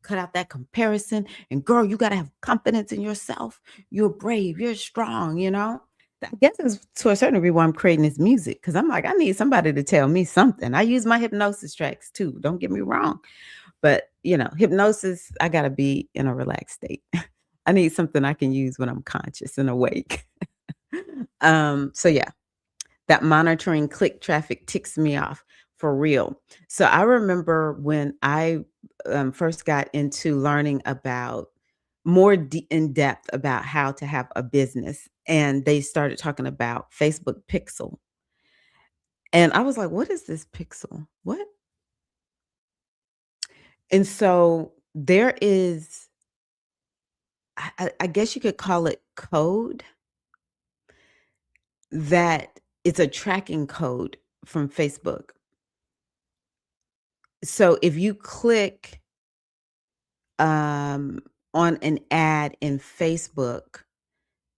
cut out that comparison. And girl, you gotta have confidence in yourself. You're brave, you're strong. I guess it's to a certain degree why I'm creating this music. Cause I'm like, I need somebody to tell me something. I use my hypnosis tracks too. Don't get me wrong. But hypnosis, I gotta be in a relaxed state. I need something I can use when I'm conscious and awake. So yeah, that monitoring click traffic ticks me off for real. So I remember when I first got into learning about more in depth about how to have a business, and they started talking about Facebook Pixel. And I was like, what is this pixel? What? And so there is, I guess you could call it code, that it's a tracking code from Facebook. So if you click on an ad in Facebook,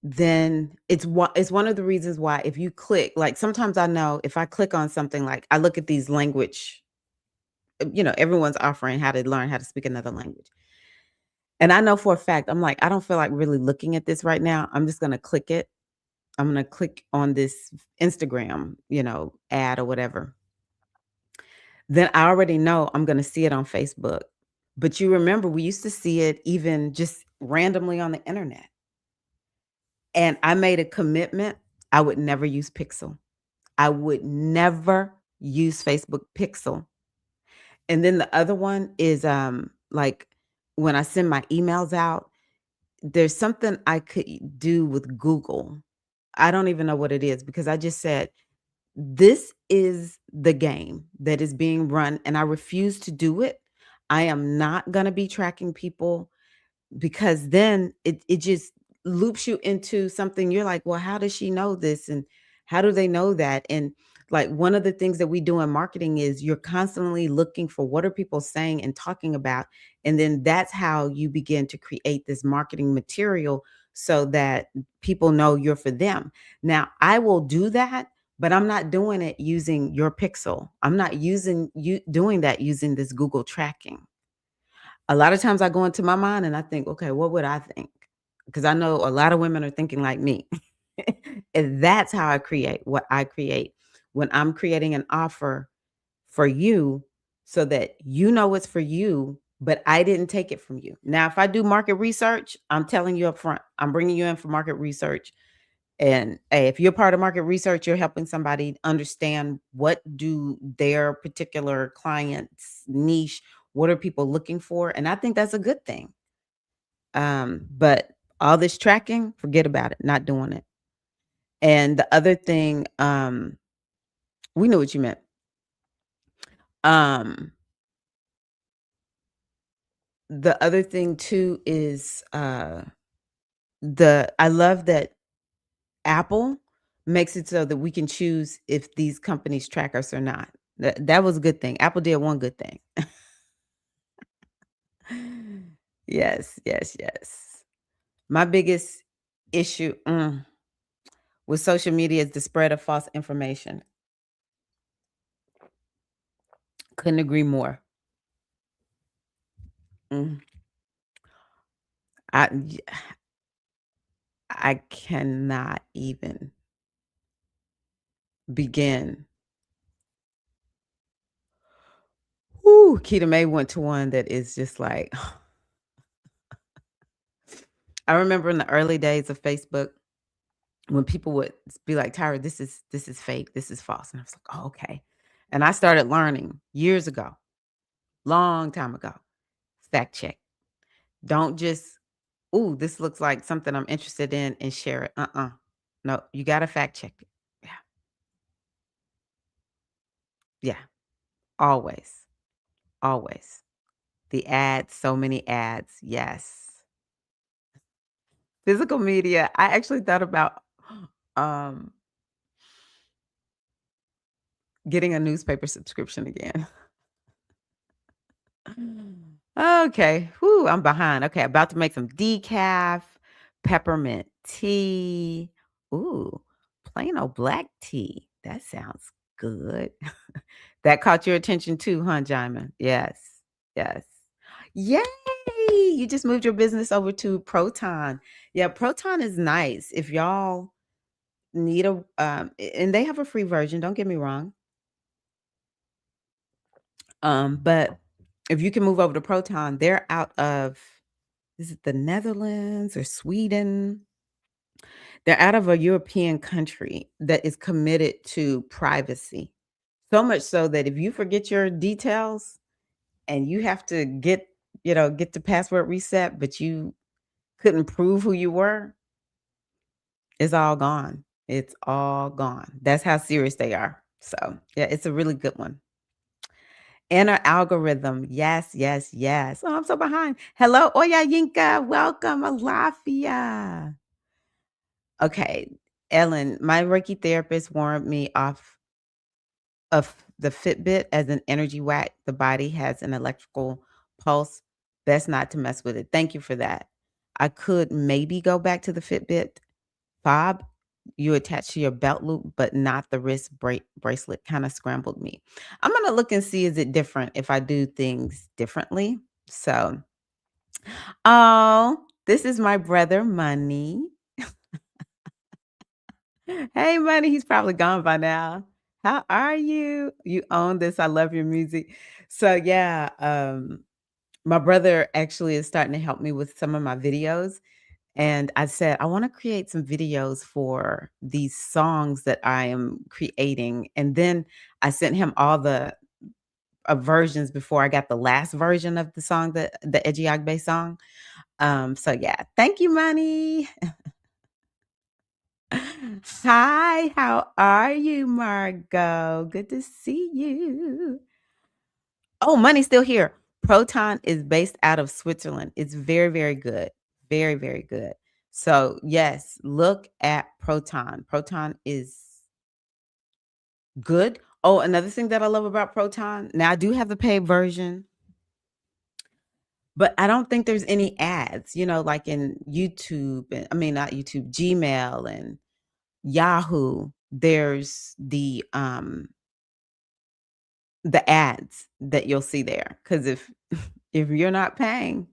then it's one of the reasons why if you click, like sometimes I know if I click on something, like I look at these language, everyone's offering how to learn how to speak another language. And I know for a fact, I'm like, I don't feel like really looking at this right now. I'm just gonna click it. I'm gonna click on this Instagram, ad or whatever. Then I already know I'm gonna see it on Facebook. But you remember we used to see it even just randomly on the internet. And I made a commitment, I would never use Pixel. I would never use Facebook Pixel. And then the other one is, like, when I send my emails out, there's something I could do with Google. I don't even know what it is because I just said, "This is the game that is being run, and I refuse to do it. I am not gonna be tracking people." Because then it just loops you into something. You're like, well, how does she know this? And how do they know that? And like one of the things that we do in marketing is you're constantly looking for what are people saying and talking about. And then that's how you begin to create this marketing material so that people know you're for them. Now, I will do that, but I'm not doing it using your pixel. I'm not using you doing that using this Google tracking. A lot of times I go into my mind and I think, okay, what would I think? Because I know a lot of women are thinking like me. And that's how I create what I create when I'm creating an offer for you so that you know it's for you, but I didn't take it from you. Now, if I do market research, I'm telling you up front, I'm bringing you in for market research. And hey, if you're part of market research, you're helping somebody understand what do their particular clients niche, what are people looking for? And I think that's a good thing. But all this tracking, forget about it, not doing it. And the other thing, we knew what you meant. Um, the other thing too is I love that Apple makes it so that we can choose if these companies track us or not. That was a good thing. Apple did one good thing. Yes, yes, yes. My biggest issue with social media is the spread of false information. Couldn't agree more. Mm. I I cannot even begin. Ooh, Keita May went to one that is just like I remember in the early days of Facebook when people would be like, "Tyra, this is fake, this is false." And I was like, "Oh, okay." And I started learning years ago, long time ago, fact check. Don't just, "Ooh, this looks like something I'm interested in," and share it. No, you gotta fact check it. Yeah. Yeah. Always. Always. The ads, so many ads. Yes. Physical media. I actually thought about um getting a newspaper subscription again. Okay. Whoo, I'm behind. Okay, about to make some decaf, peppermint tea. Ooh, plain old black tea. That sounds good. That caught your attention too, huh, Jaimin? Yes. Yes. Yay! You just moved your business over to Proton. Yeah, Proton is nice. If y'all need and they have a free version, don't get me wrong. But if you can move over to Proton, they're out of, is it the Netherlands or Sweden? They're out of a European country that is committed to privacy. So much so that if you forget your details and you have to get the password reset, but you couldn't prove who you were, it's all gone. It's all gone. That's how serious they are. So, yeah, it's a really good one. Inner algorithm. Yes, yes, yes. Oh, I'm so behind. Hello, Oya Yinka. Welcome, Alafia. Okay, Ellen, my Reiki therapist warned me off of the Fitbit as an energy whack. The body has an electrical pulse. Best not to mess with it. Thank you for that. I could maybe go back to the Fitbit fob you attach to your belt loop, but not the wrist bracelet. Kind of scrambled me. I'm gonna look and see is it different if I do things differently. So, oh, this is my brother, Money. Hey, Money, he's probably gone by now. How are you? You own this. I love your music. So yeah, my brother actually is starting to help me with some of my videos. And I said, I want to create some videos for these songs that I am creating. And then I sent him all the versions before I got the last version of the song, the Ejiagbe song. So yeah, thank you, Money. Hi, how are you, Margot? Good to see you. Oh, Money's still here. Proton is based out of Switzerland. It's very, very good. Very, very good. So, yes, look at Proton. Proton is good. Oh, another thing that I love about Proton. Now, I do have the paid version, but I don't think there's any ads, like in YouTube, and I mean, not YouTube, Gmail and Yahoo. There's the ads that you'll see there. Because if if you're not paying,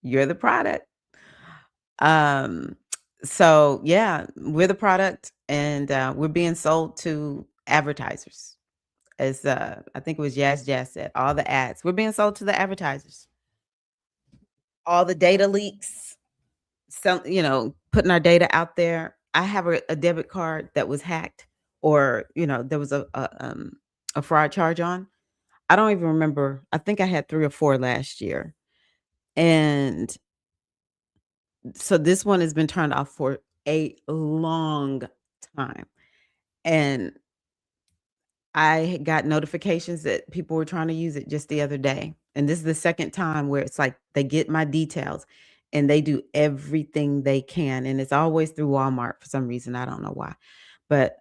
you're the product. Um, so yeah, we're the product, and we're being sold to advertisers. As I think it was Jazz said, all the ads. We're being sold to the advertisers. All the data leaks, some, putting our data out there. I have a debit card that was hacked, or there was a fraud charge on. I don't even remember. I think I had 3 or 4 last year. And so this one has been turned off for a long time. And I got notifications that people were trying to use it just the other day. And this is the second time where it's like they get my details and they do everything they can. And it's always through Walmart for some reason. I don't know why. But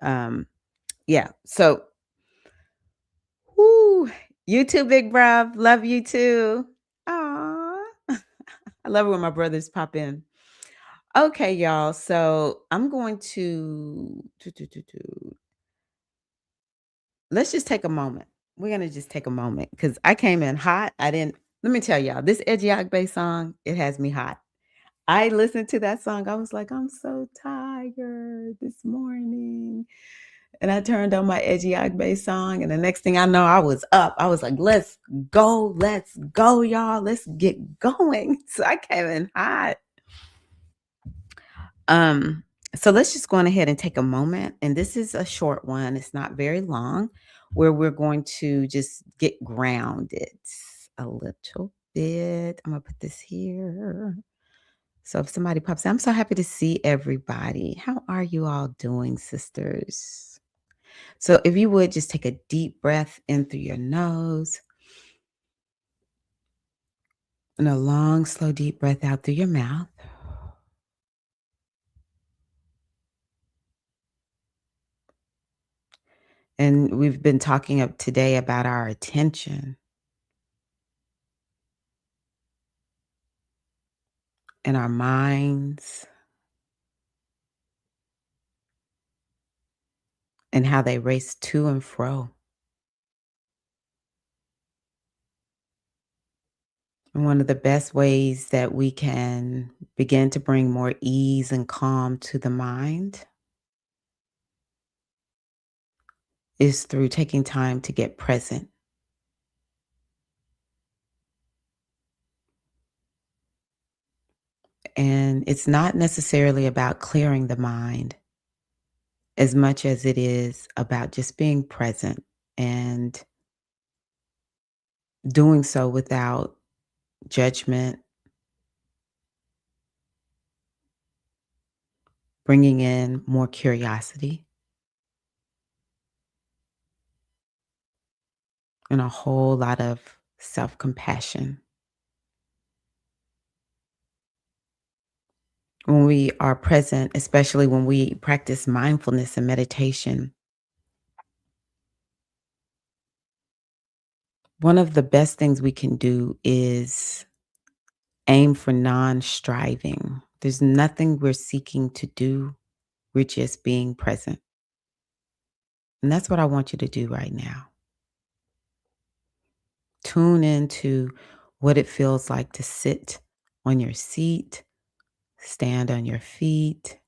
yeah. So whoo, you too, big bruv. Love you too. Aw. I love it when my brothers pop in. Okay, y'all. So I'm going to let's just take a moment. We're gonna just take a moment because I came in hot. I didn't. Let me tell y'all, this Edgy Agbe song, it has me hot. I listened to that song. I was like, "I'm so tired this morning." And I turned on my edgy Agbe song, and the next thing I know, I was up. I was like, let's go, y'all. Let's get going." So I came in hot. Um, so let's just go on ahead and take a moment. And this is a short one, it's not very long, where we're going to just get grounded a little bit. I'm gonna put this here. So if somebody pops in, I'm so happy to see everybody. How are you all doing, sisters? So if you would just take a deep breath in through your nose and a long, slow, deep breath out through your mouth. And we've been talking up today about our attention and our minds and how they race to and fro. And one of the best ways that we can begin to bring more ease and calm to the mind is through taking time to get present. And it's not necessarily about clearing the mind as much as it is about just being present and doing so without judgment, bringing in more curiosity and a whole lot of self compassion. When we are present, especially when we practice mindfulness and meditation, one of the best things we can do is aim for non striving. There's nothing we're seeking to do, we're just being present. And that's what I want you to do right now. Tune into what it feels like to sit on your seat, stand on your feet,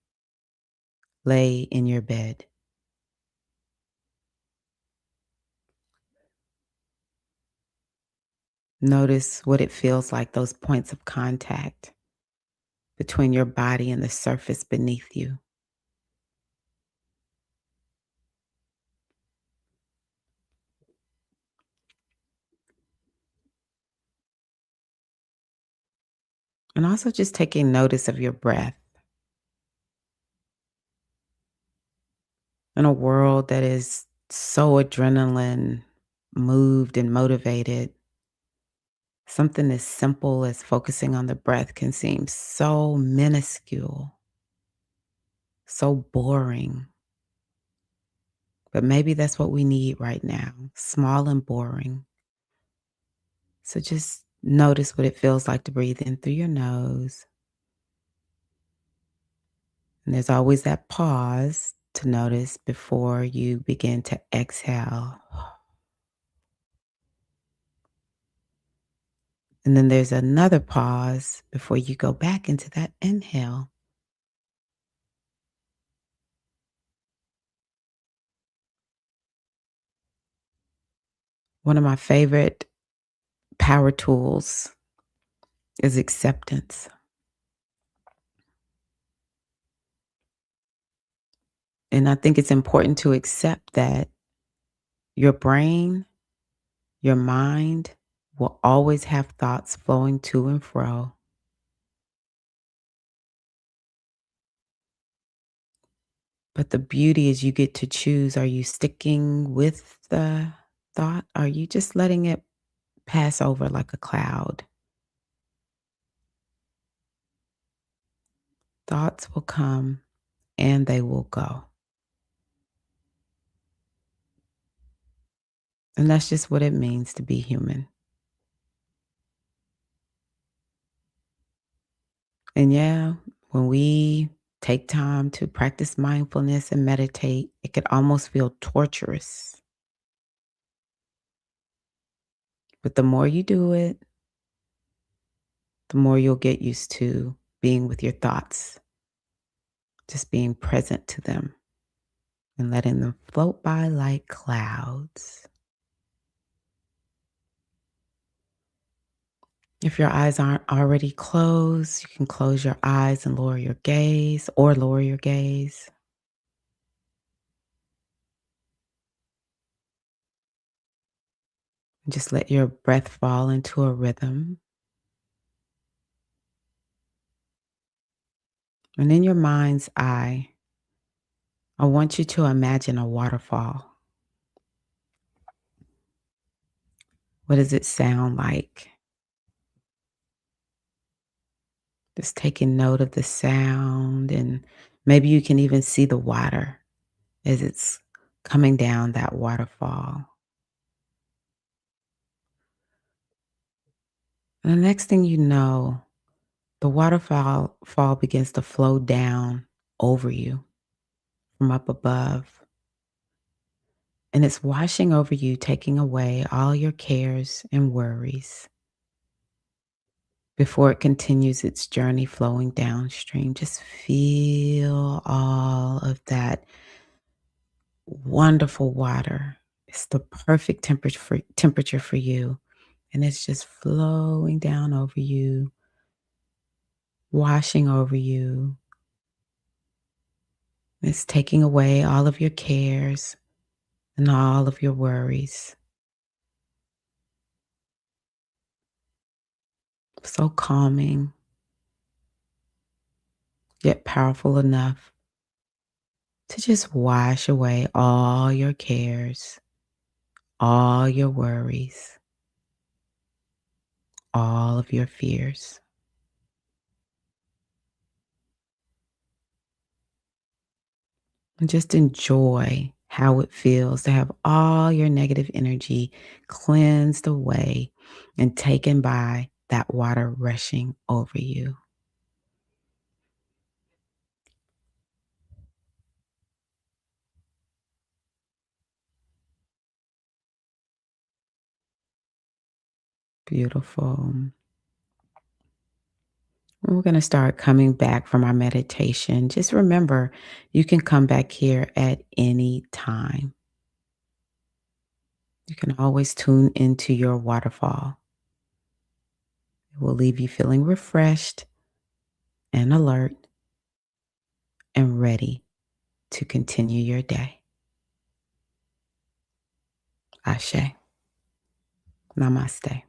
lay in your bed. Notice what it feels like, those points of contact between your body and the surface beneath you. And also just taking notice of your breath. In a world that is so adrenaline moved and motivated, something as simple as focusing on the breath can seem so minuscule, so boring. But maybe that's what we need right now, small and boring. So just notice what it feels like to breathe in through your nose. And there's always that pause to notice before you begin to exhale. And then there's another pause before you go back into that inhale. One of my favorite power tools is acceptance. And I think it's important to accept that your brain, your mind will always have thoughts flowing to and fro. But the beauty is you get to choose, are you sticking with the thought? Are you just letting it pass over like a cloud? Thoughts will come and they will go. And that's just what it means to be human. And yeah, when we take time to practice mindfulness and meditate, it could almost feel torturous. But the more you do it, the more you'll get used to being with your thoughts, just being present to them and letting them float by like clouds. If your eyes aren't already closed, you can close your eyes and lower your gaze or lower your gaze. And just let your breath fall into a rhythm. And in your mind's eye, I want you to imagine a waterfall. What does it sound like? Just taking note of the sound, and maybe you can even see the water as it's coming down that waterfall. And the next thing you know, the waterfall fall begins to flow down over you from up above. And it's washing over you, taking away all your cares and worries before it continues its journey flowing downstream. Just feel all of that wonderful water. It's the perfect temperature for you. And it's just flowing down over you, washing over you. It's taking away all of your cares and all of your worries. So calming, yet powerful enough to just wash away all your cares, all your worries, all of your fears. And just enjoy how it feels to have all your negative energy cleansed away and taken by that water rushing over you. Beautiful. We're going to start coming back from our meditation. Just remember, you can come back here at any time. You can always tune into your waterfall. It will leave you feeling refreshed and alert and ready to continue your day. Ashe. Namaste.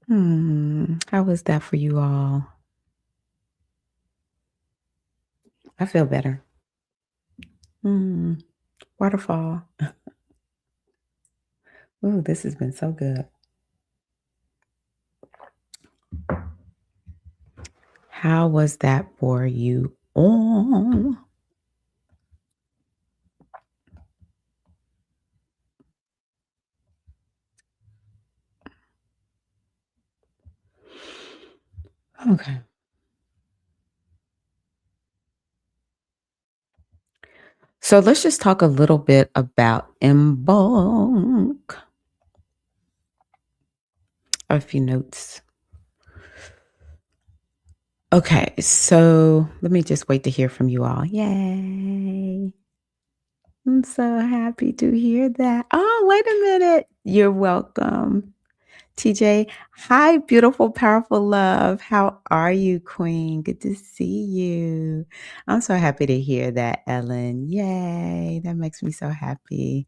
How was that for you all? I feel better. Waterfall. Ooh, this has been so good. How was that for you all? Okay. So let's just talk a little bit about embodiment. A few notes. Okay, so let me just wait to hear from you all. Yay. I'm so happy to hear that. Oh, wait a minute. You're welcome. TJ, hi, beautiful, powerful love. How are you, Queen? Good to see you. I'm so happy to hear that, Ellen. Yay. That makes me so happy.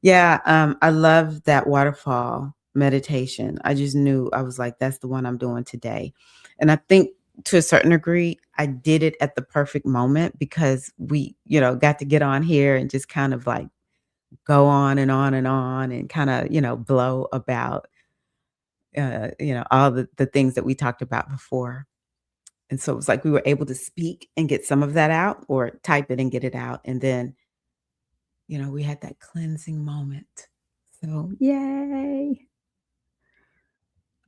Yeah, I love that waterfall meditation. I just knew I was like, that's the one I'm doing today. And I think to a certain degree, I did it at the perfect moment because we, got to get on here and just kind of like go on and on and on and kind of, blow about, all the things that we talked about before. And so it was like we were able to speak and get some of that out or type it and get it out. And then we had that cleansing moment. So, yay.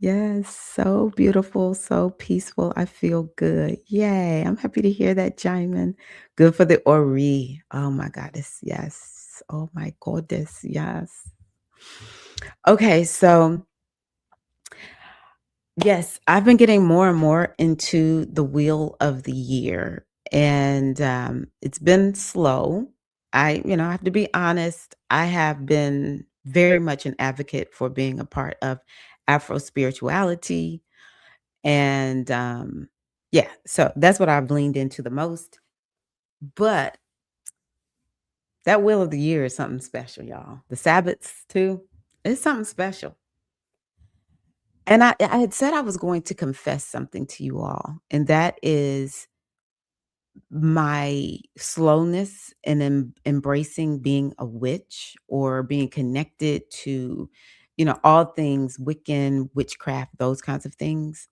Yes, so beautiful, so peaceful. I feel good. Yay. I'm happy to hear that, Jaimin. Good for the Ori. Oh my goddess. Yes. Oh my goddess. Yes. Okay, so Yes, I've been getting more and more into the wheel of the year, and it's been slow. I have to be honest. I have been very much an advocate for being a part of Afro spirituality, and yeah, so that's what I've leaned into the most. But that wheel of the year is something special, y'all. The Sabbaths too, it's something special. And I had said I was going to confess something to you all, and that is my slowness in embracing being a witch or being connected to, all things Wiccan, witchcraft, those kinds of things.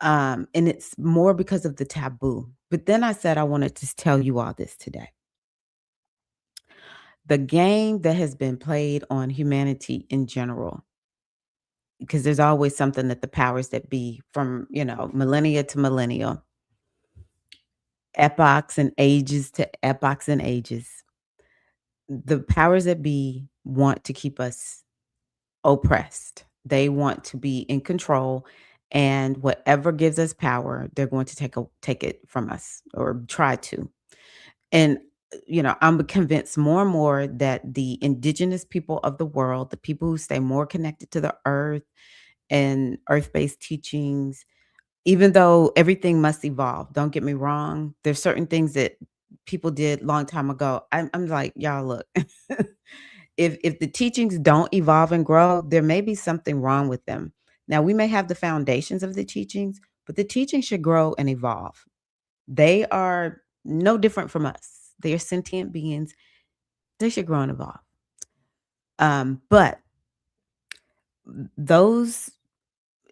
And it's more because of the taboo. But then I said I wanted to tell you all this today. The game that has been played on humanity in general, because there's always something that the powers that be from, millennia to millennia, epochs and ages to epochs and ages, the powers that be want to keep us oppressed. They want to be in control, and whatever gives us power, they're going to take it from us or try to. And I'm convinced more and more that the indigenous people of the world, the people who stay more connected to the earth and earth-based teachings, even though everything must evolve, don't get me wrong, there's certain things that people did long time ago. I'm like, "Y'all, look, if the teachings don't evolve and grow, there may be something wrong with them." Now, we may have the foundations of the teachings, but the teachings should grow and evolve. They are no different from us. They are sentient beings. They should grow and evolve. But those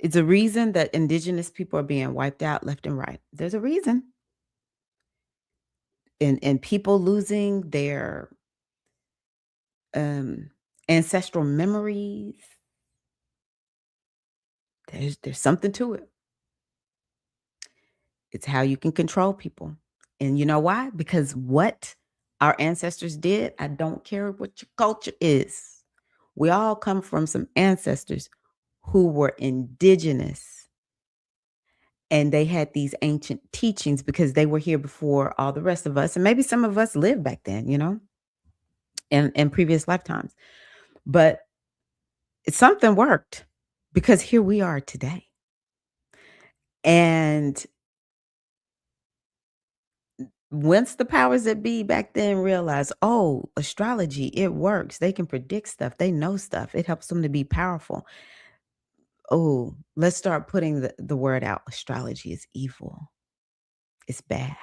it's a reason that indigenous people are being wiped out left and right. There's a reason. And people losing their um ancestral memories. There's something to it. It's how you can control people. And you know why? Because what our ancestors did, I don't care what your culture is. We all come from some ancestors who were indigenous, and they had these ancient teachings because they were here before all the rest of us. And maybe some of us lived back then, in previous lifetimes. But something worked because here we are today. And once the powers that be back then realized, oh, astrology, it works. They can predict stuff. They know stuff. It helps them to be powerful. Oh, let's start putting the word out. Astrology is evil. It's bad.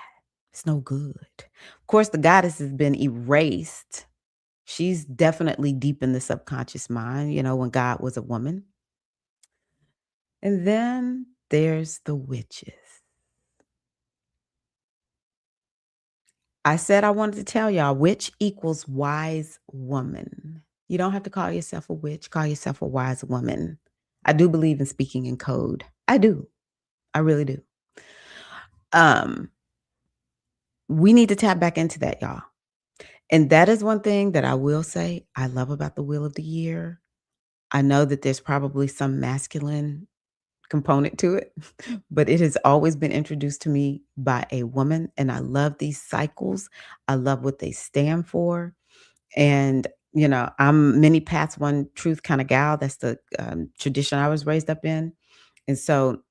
It's no good. Of course, the goddess has been erased. She's definitely deep in the subconscious mind, when God was a woman. And then there's the witches. I said I wanted to tell y'all witch equals wise woman. You don't have to call yourself a witch, call yourself a wise woman. I do believe in speaking in code. I do. I really do. Um, we need to tap back into that, y'all. And that is one thing that I will say I love about the Wheel of the Year. I know that there's probably some masculine component to it, but it has always been introduced to me by a woman. And I love these cycles. I love what they stand for. And, I'm many paths, one truth kind of gal. That's the tradition I was raised up in. And so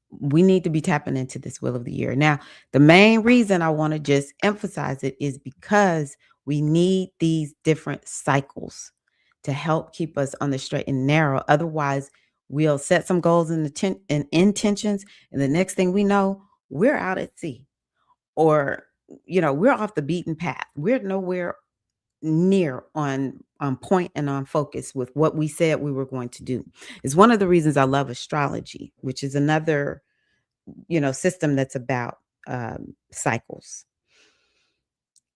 we need to be tapping into this Wheel of the Year. Now, the main reason I want to just emphasize it is because we need these different cycles to help keep us on the straight and narrow. Otherwise, we'll set some goals and intentions, and the next thing we know, we're out at sea, or we're off the beaten path. We're nowhere near on point and on focus with what we said we were going to do. It's one of the reasons I love astrology, which is another system that's about cycles,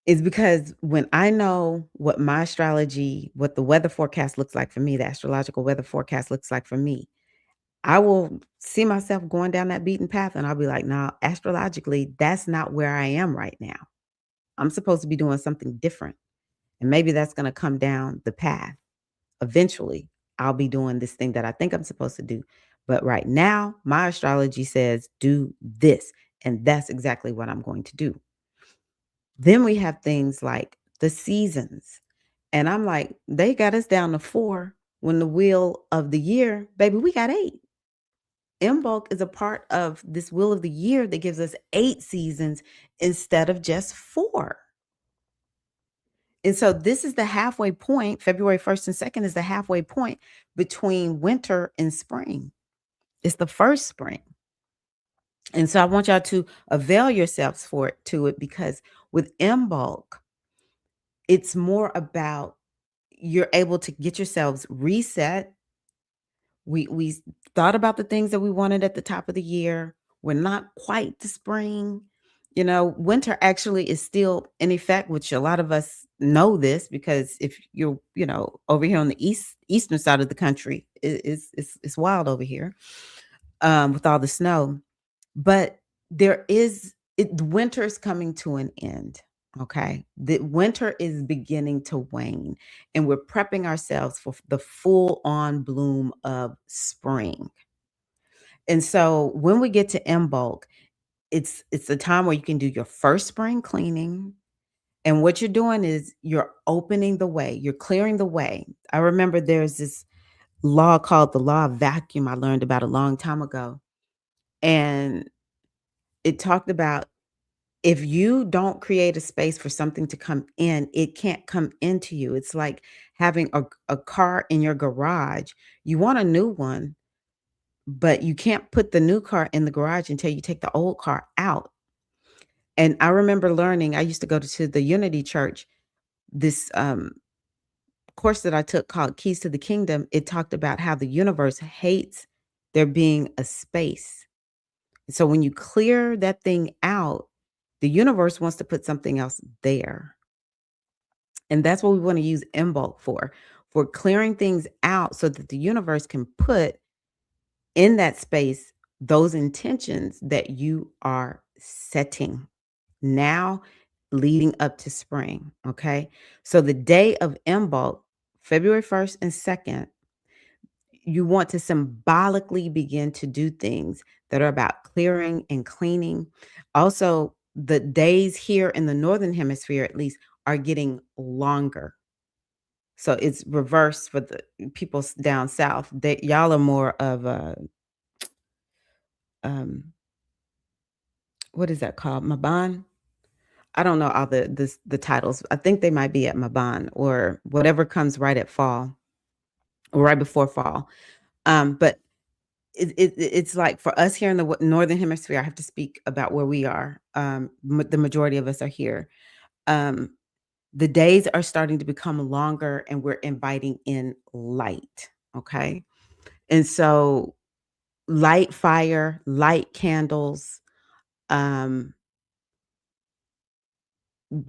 is because when I know what my astrology, what the weather forecast looks like for me, the astrological weather forecast looks like for me, I will see myself going down that beaten path and I'll be like, nah, astrologically, that's not where I am right now. I'm supposed to be doing something different. And maybe that's going to come down the path. Eventually, I'll be doing this thing that I think I'm supposed to do. But right now, my astrology says do this. And that's exactly what I'm going to do. Then we have things like the seasons. And I'm like, they got us down to 4 when the wheel of the year, baby, we got 8. Bulk is a part of this wheel of the year that gives us 8 seasons instead of just 4. And so this is the halfway point. February 1st and 2nd is the halfway point between winter and spring. It's the first spring. And so I want y'all to avail yourselves for it to it, because with bulk, it's more about you're able to get yourselves reset. We thought about the things that we wanted at the top of the year. We're not quite to spring. Winter actually is still in effect, which a lot of us know this, because if you're, over here on the eastern side of the country, it's wild over here, with all the snow. But winter is coming to an end. Okay. The winter is beginning to wane, and we're prepping ourselves for the full on bloom of spring. And so when we get to bulk, it's a time where you can do your first spring cleaning. And what you're doing is you're opening the way, you're clearing the way. I remember there's this law called the law of vacuum I learned about a long time ago. And it talked about, if you don't create a space for something to come in, it can't come into you. It's like having a car in your garage. You want a new one, but you can't put the new car in the garage until you take the old car out. And I remember learning, I used to go to the Unity Church, this course that I took called Keys to the Kingdom. It talked about how the universe hates there being a space. So when you clear that thing out, the universe wants to put something else there. And that's what we want to use bulk for clearing things out so that the universe can put in that space those intentions that you are setting now leading up to spring. Okay. So the day of bulk, February 1st and 2nd, you want to symbolically begin to do things that are about clearing and cleaning. Also, the days here in the northern hemisphere, at least, are getting longer. So it's reversed for the people down south. Y'all are more of a what is that called? Maban? I don't know all the titles. I think they might be at Maban or whatever comes right at fall or right before fall. But it's like for us here in the northern hemisphere, I have to speak about where we are. The majority of us are here. The days are starting to become longer, and we're inviting in light. Okay. And so light fire, light candles, um,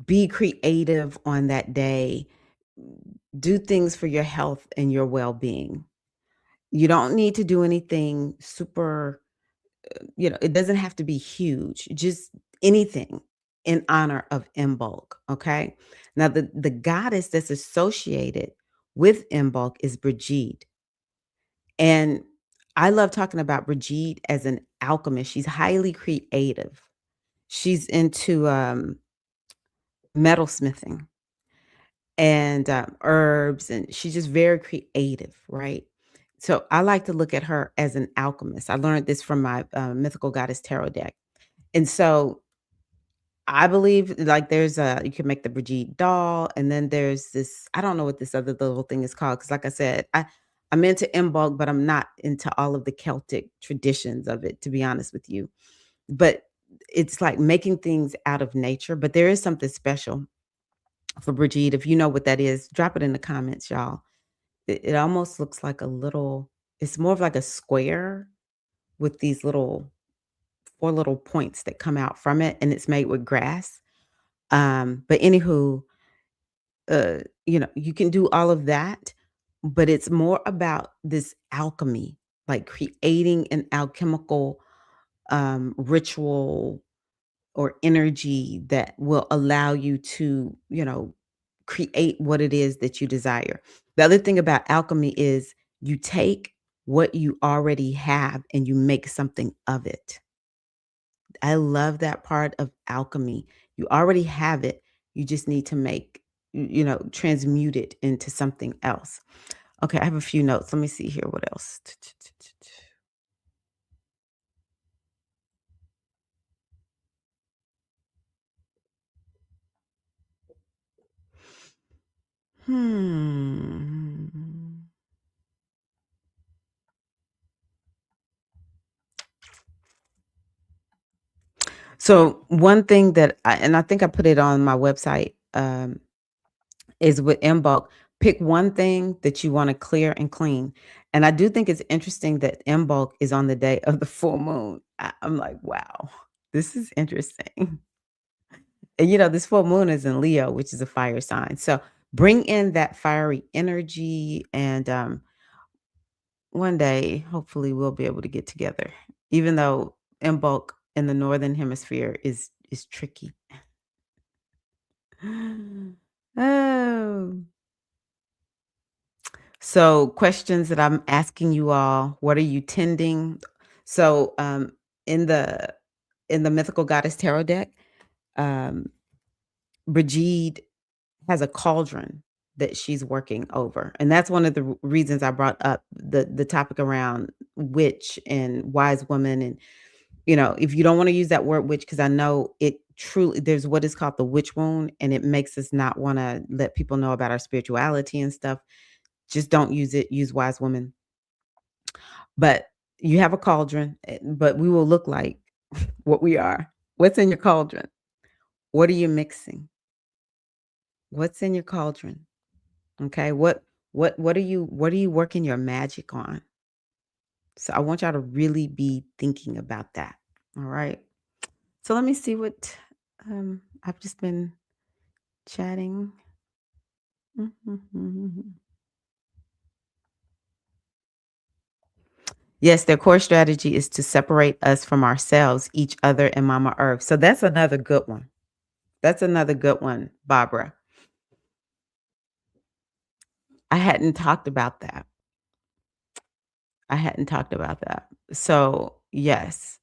be creative on that day. Do things for your health and your well-being. You don't need to do anything super, it doesn't have to be huge, just anything in honor of bulk. Okay. Now, the goddess that's associated with bulk is Brigitte. And I love talking about Brigitte as an alchemist. She's highly creative. She's into metalsmithing and herbs, and she's just very creative, right? So I like to look at her as an alchemist. I learned this from my mythical goddess tarot deck. And so I believe like you can make the Brigitte doll, and then there's this, I don't know what this other little thing is called. Cause like I said, I'm into bulk, but I'm not into all of the Celtic traditions of it, to be honest with you. But it's like making things out of nature. But there is something special for Brigitte. If you know what that is, drop it in the comments, y'all. It almost looks like it's more of like a square with these 4 little points that come out from it, and it's made with grass. But anywho, you can do all of that, but it's more about this alchemy, like creating an alchemical ritual or energy that will allow you to, create what it is that you desire. The other thing about alchemy is you take what you already have and you make something of it. I love that part of alchemy. You already have it. You just need to transmute it into something else. Okay, I have a few notes. Let me see here. What else? Hmm. So one thing and I think I put it on my website, is with in bulk, pick one thing that you want to clear and clean. And I do think it's interesting that in bulk is on the day of the full moon. I'm like, wow, this is interesting. And this full moon is in Leo, which is a fire sign. So bring in that fiery energy, and one day, hopefully, we'll be able to get together. Even though in bulk in the northern hemisphere is tricky. Oh. So, questions that I'm asking you all, what are you tending? So, in the in the mythical goddess tarot deck, um, Brigitte has a cauldron that she's working over, and that's one of the reasons I brought up the topic around witch and wise woman. And if you don't want to use that word witch, because I know it truly, there's what is called the witch wound, and it makes us not want to let people know about our spirituality and stuff. Just don't use it. Use wise woman. But you have a cauldron, but we will look like what we are. What's in your cauldron? What are you mixing? What's in your cauldron? Okay? What are you working your magic on? So I want y'all to really be thinking about that. All right. So let me see what I've just been chatting. Yes, their core strategy is to separate us from ourselves, each other, and Mama Earth. So that's another good one. That's another good one, Barbara. I hadn't talked about that. I hadn't talked about that. So, yes,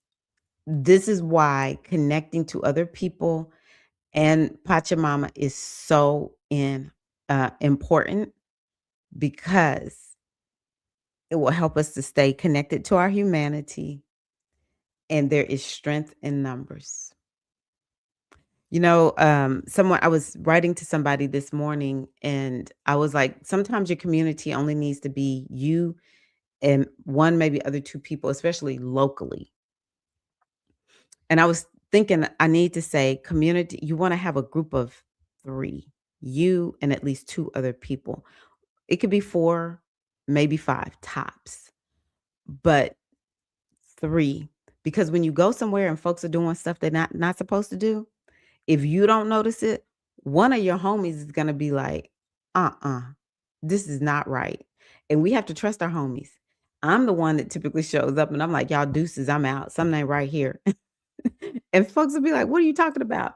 this is why connecting to other people and Pachamama is so important, because it will help us to stay connected to our humanity, and there is strength in numbers. Someone I was writing to somebody this morning, and I was like, sometimes your community only needs to be you and one, maybe other two people, especially locally. And I was thinking I need to say community, you want to have a group of three, you and at least two other people. It could be four, maybe five tops, but three. Because when you go somewhere and folks are doing stuff they're not supposed to do, if you don't notice it, one of your homies is gonna be like, uh-uh, this is not right. And we have to trust our homies. I'm the one that typically shows up and I'm like, y'all deuces, I'm out. Something ain't right here. And folks will be like, what are you talking about?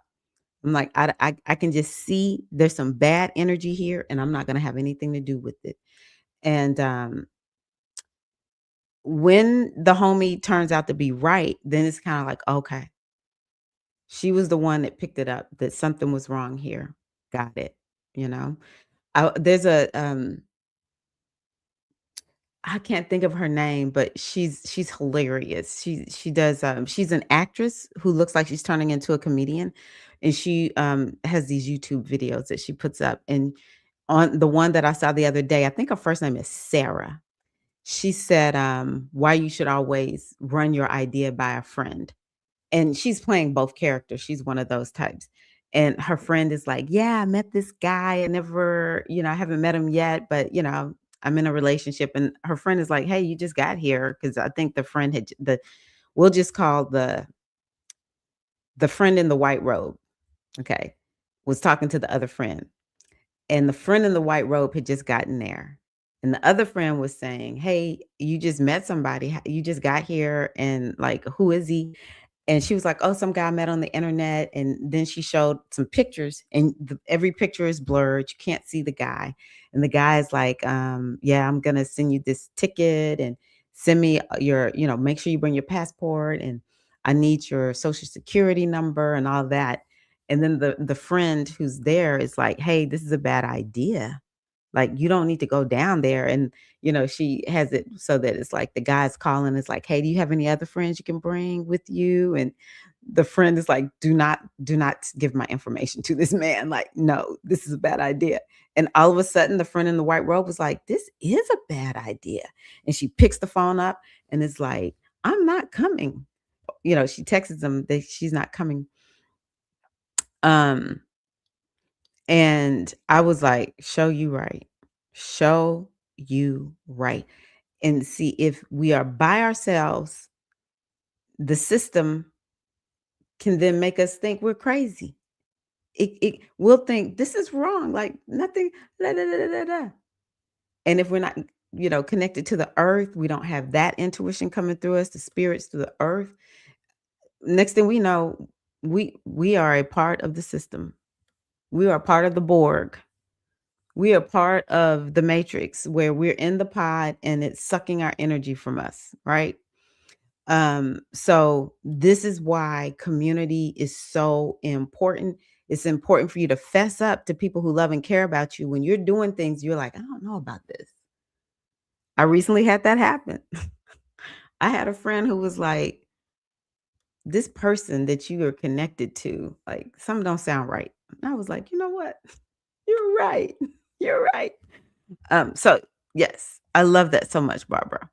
I'm like, I can just see there's some bad energy here, and I'm not gonna have anything to do with it. And when the homie turns out to be right, then it's kind of like, okay, she was the one that picked it up that something was wrong here. Got it. You know, there's I can't think of her name, but she's hilarious. She does she's an actress who looks like she's turning into a comedian, and she has these YouTube videos that she puts up. And on the one that I saw the other day, I think her first name is Sarah. She said why you should always run your idea by a friend. And she's playing both characters. She's one of those types. And her friend is like, "Yeah, I met this guy. I never, I haven't met him yet, but I'm in a relationship." And her friend is like, "Hey, you just got here." Because I think the friend had we'll just call the friend in the white robe, okay, was talking to the other friend. And the friend in the white robe had just gotten there. And the other friend was saying, "Hey, you just met somebody. You just got here, and like, who is he?" And she was like, "Oh, some guy I met on the internet." And then she showed some pictures, and every picture is blurred. You can't see the guy. And the guy is like, "Yeah, I'm gonna send you this ticket." And Send me your, make sure you bring your passport, and I need your social security number and all that. And then the friend who's there is like, "Hey, this is a bad idea. Like, you don't need to go down there." And, she has it so that it's like the guy's calling. It's like, "Hey, do you have any other friends you can bring with you?" And the friend is like, do not give my information to this man. Like, no, this is a bad idea." And all of a sudden, the friend in the white robe was like, "This is a bad idea." And she picks the phone up and is like, "I'm not coming." She texts him that she's not coming. Um, and I was like, "Show you right. Show you right." And see, if we are by ourselves, the system can then make us think we're crazy. It we'll think this is wrong, like nothing, da, da, da, da, da, da. And if we're not, connected to the earth, we don't have that intuition coming through us, the spirits through the earth. Next thing we know, we are a part of the system. We are part of the Borg. We are part of the matrix where we're in the pod and it's sucking our energy from us, right? So this is why community is so important. It's important for you to fess up to people who love and care about you when you're doing things you're like, "I don't know about this." I recently had that happen. I had a friend who was like, "This person that you are connected to, like, something don't sound right." And I was like, "You know what? You're right. You're right." So yes, I love that so much, Barbara.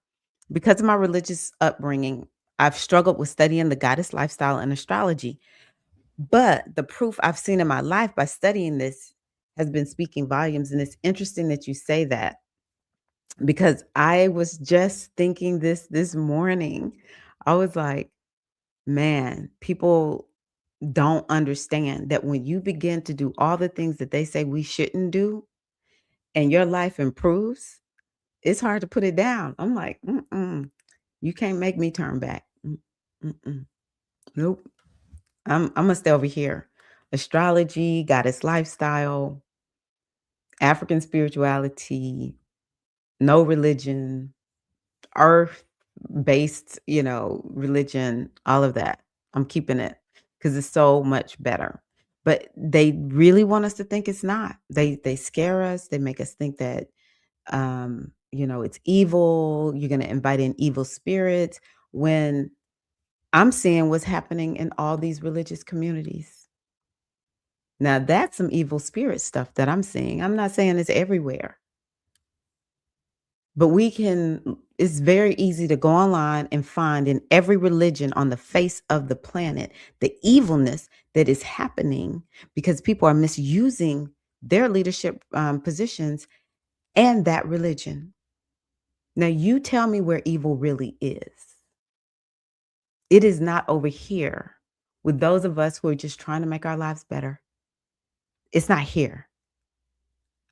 Because of my religious upbringing, I've struggled with studying the goddess lifestyle and astrology. But the proof I've seen in my life by studying this has been speaking volumes. And it's interesting that you say that, because I was just thinking this morning. I was like, man, people don't understand that when you begin to do all the things that they say we shouldn't do and your life improves, it's hard to put it down. I'm like, mm-mm, you can't make me turn back. Mm-mm. Nope. I'm gonna stay over here. Astrology, goddess lifestyle, African spirituality, no religion, earth based, religion, all of that. I'm keeping it because it's so much better. But they really want us to think it's not. They scare us. They make us think that it's evil. You're gonna invite in evil spirits when I'm seeing what's happening in all these religious communities. Now that's some evil spirit stuff that I'm seeing. I'm not saying it's everywhere, but it's very easy to go online and find in every religion on the face of the planet the evilness that is happening because people are misusing their leadership positions and that religion. Now you tell me where evil really is. It is not over here with those of us who are just trying to make our lives better. It's not here.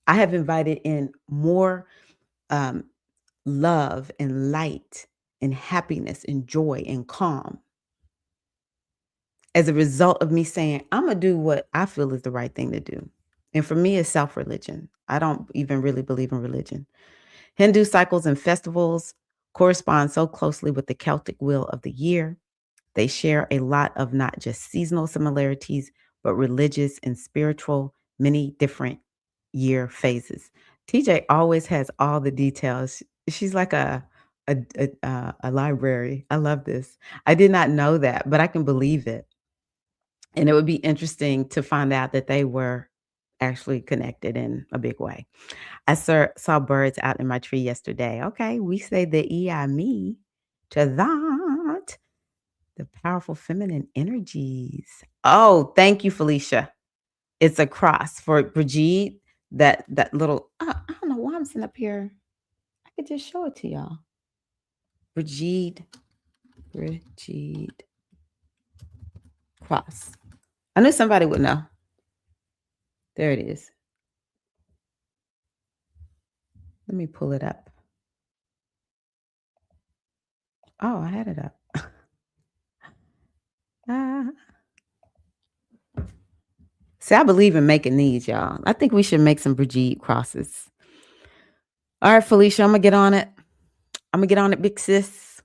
I have invited in more um, love and light and happiness and joy and calm as a result of me saying, I'm going to do what I feel is the right thing to do. And for me, it's self religion. I don't even really believe in religion. Hindu cycles and festivals correspond so closely with the Celtic wheel of the year. They share a lot of not just seasonal similarities, but religious and spiritual, many different year phases. TJ always has all the details. She's like a library. I love this. I did not know that, but I can believe it. And it would be interesting to find out that they were actually connected in a big way. I saw birds out in my tree yesterday. Okay, we say the me to that. The powerful feminine energies. Oh, thank you, Felicia. It's a cross for Brigitte. That little, I don't know why I'm sitting up here. I could just show it to y'all. Brigitte cross. I knew somebody would know. There it is. Let me pull it up. Oh, I had it up. Ah. See, I believe in making these, y'all. I think we should make some Brigitte crosses. All right, Felicia, I'm gonna get on it. I'm gonna get on it, big sis.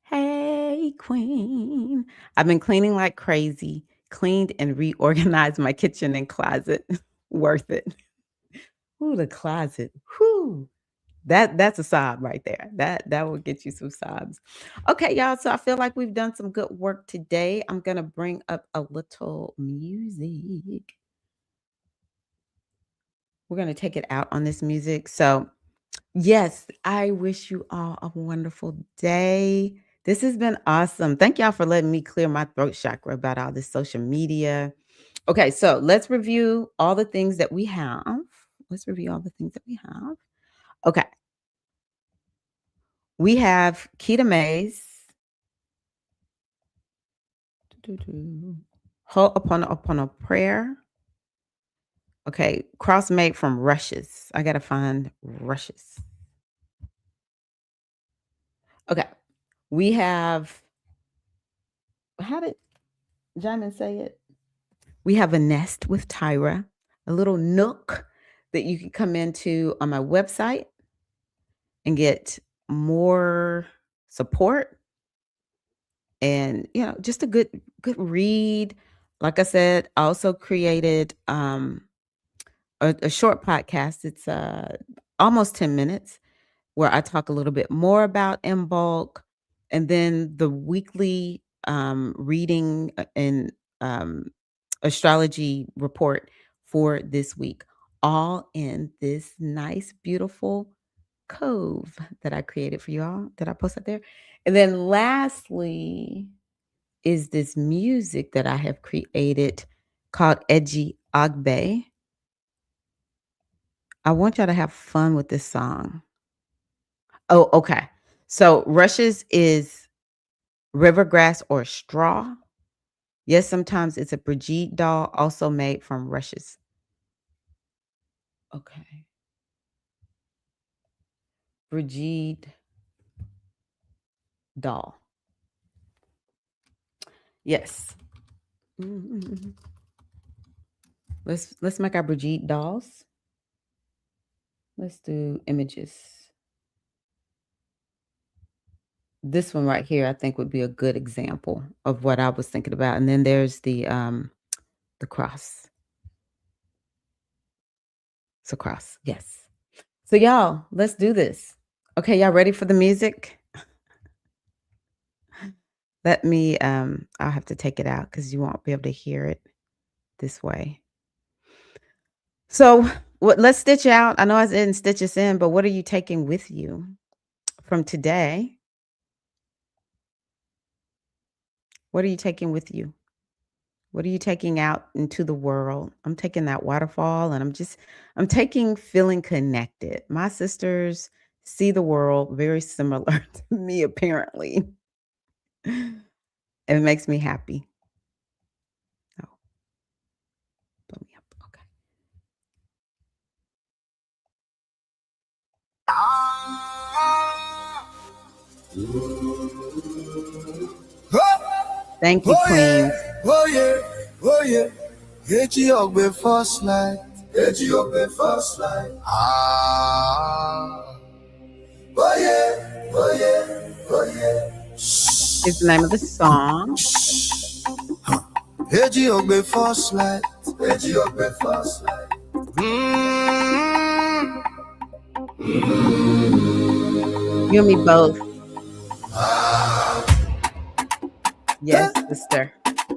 Hey, queen. I've been cleaning like crazy, cleaned and reorganized my kitchen and closet. Worth it. Ooh, the closet. Whoo. That's a sob right there. That will get you some sobs. Okay, y'all. So I feel like we've done some good work today. I'm gonna bring up a little music. We're gonna take it out on this music. So yes, I wish you all a wonderful day. This has been awesome. Thank y'all for letting me clear my throat chakra about all this social media. Okay, so let's review all the things that we have. Let's review all the things that we have. Okay. We have Keita Mays. Ho'oponopono prayer. Okay, cross made from rushes. I gotta find rushes. Okay, we have. How did Jamin say it? We have a nest with Tyra, a little nook that you can come into on my website and get more support and just a good read. Like I said, I also created a short podcast. It's almost 10 minutes where I talk a little bit more about in bulk, and then the weekly reading and astrology report for this week, all in this nice, beautiful cove that I created for y'all that I post up there. And then lastly is this music that I have created called Edgy Agbe. I want y'all to have fun with this song. Oh, okay. So rushes is rivergrass or straw. Yes, sometimes it's a Brigitte doll, also made from rushes. Okay. Brigitte doll. Yes. Mm-hmm. Let's make our Brigitte dolls. Let's do images. This one right here, I think, would be a good example of what I was thinking about. And then there's the cross. It's a cross. Yes. So y'all, let's do this. Okay, y'all ready for the music? Let me I'll have to take it out because you won't be able to hear it this way. So let's stitch out. I know I didn't stitch us in, but what are you taking with you from today? What are you taking with you? What are you taking out into the world? I'm taking that waterfall, and I'm taking feeling connected. My sisters see the world very similar to me, apparently. It makes me happy. Oh, put me up. Okay. Thank you, Queens. Oh yeah, oh yeah. Edgy Ogbe first light. Edgy Ogbe first light. Ah. Oh yeah, oh yeah, oh yeah. Is the name of the song. Edgy Ogbe first light. Edgy Ogbe first light. You and me both. Yes, sister.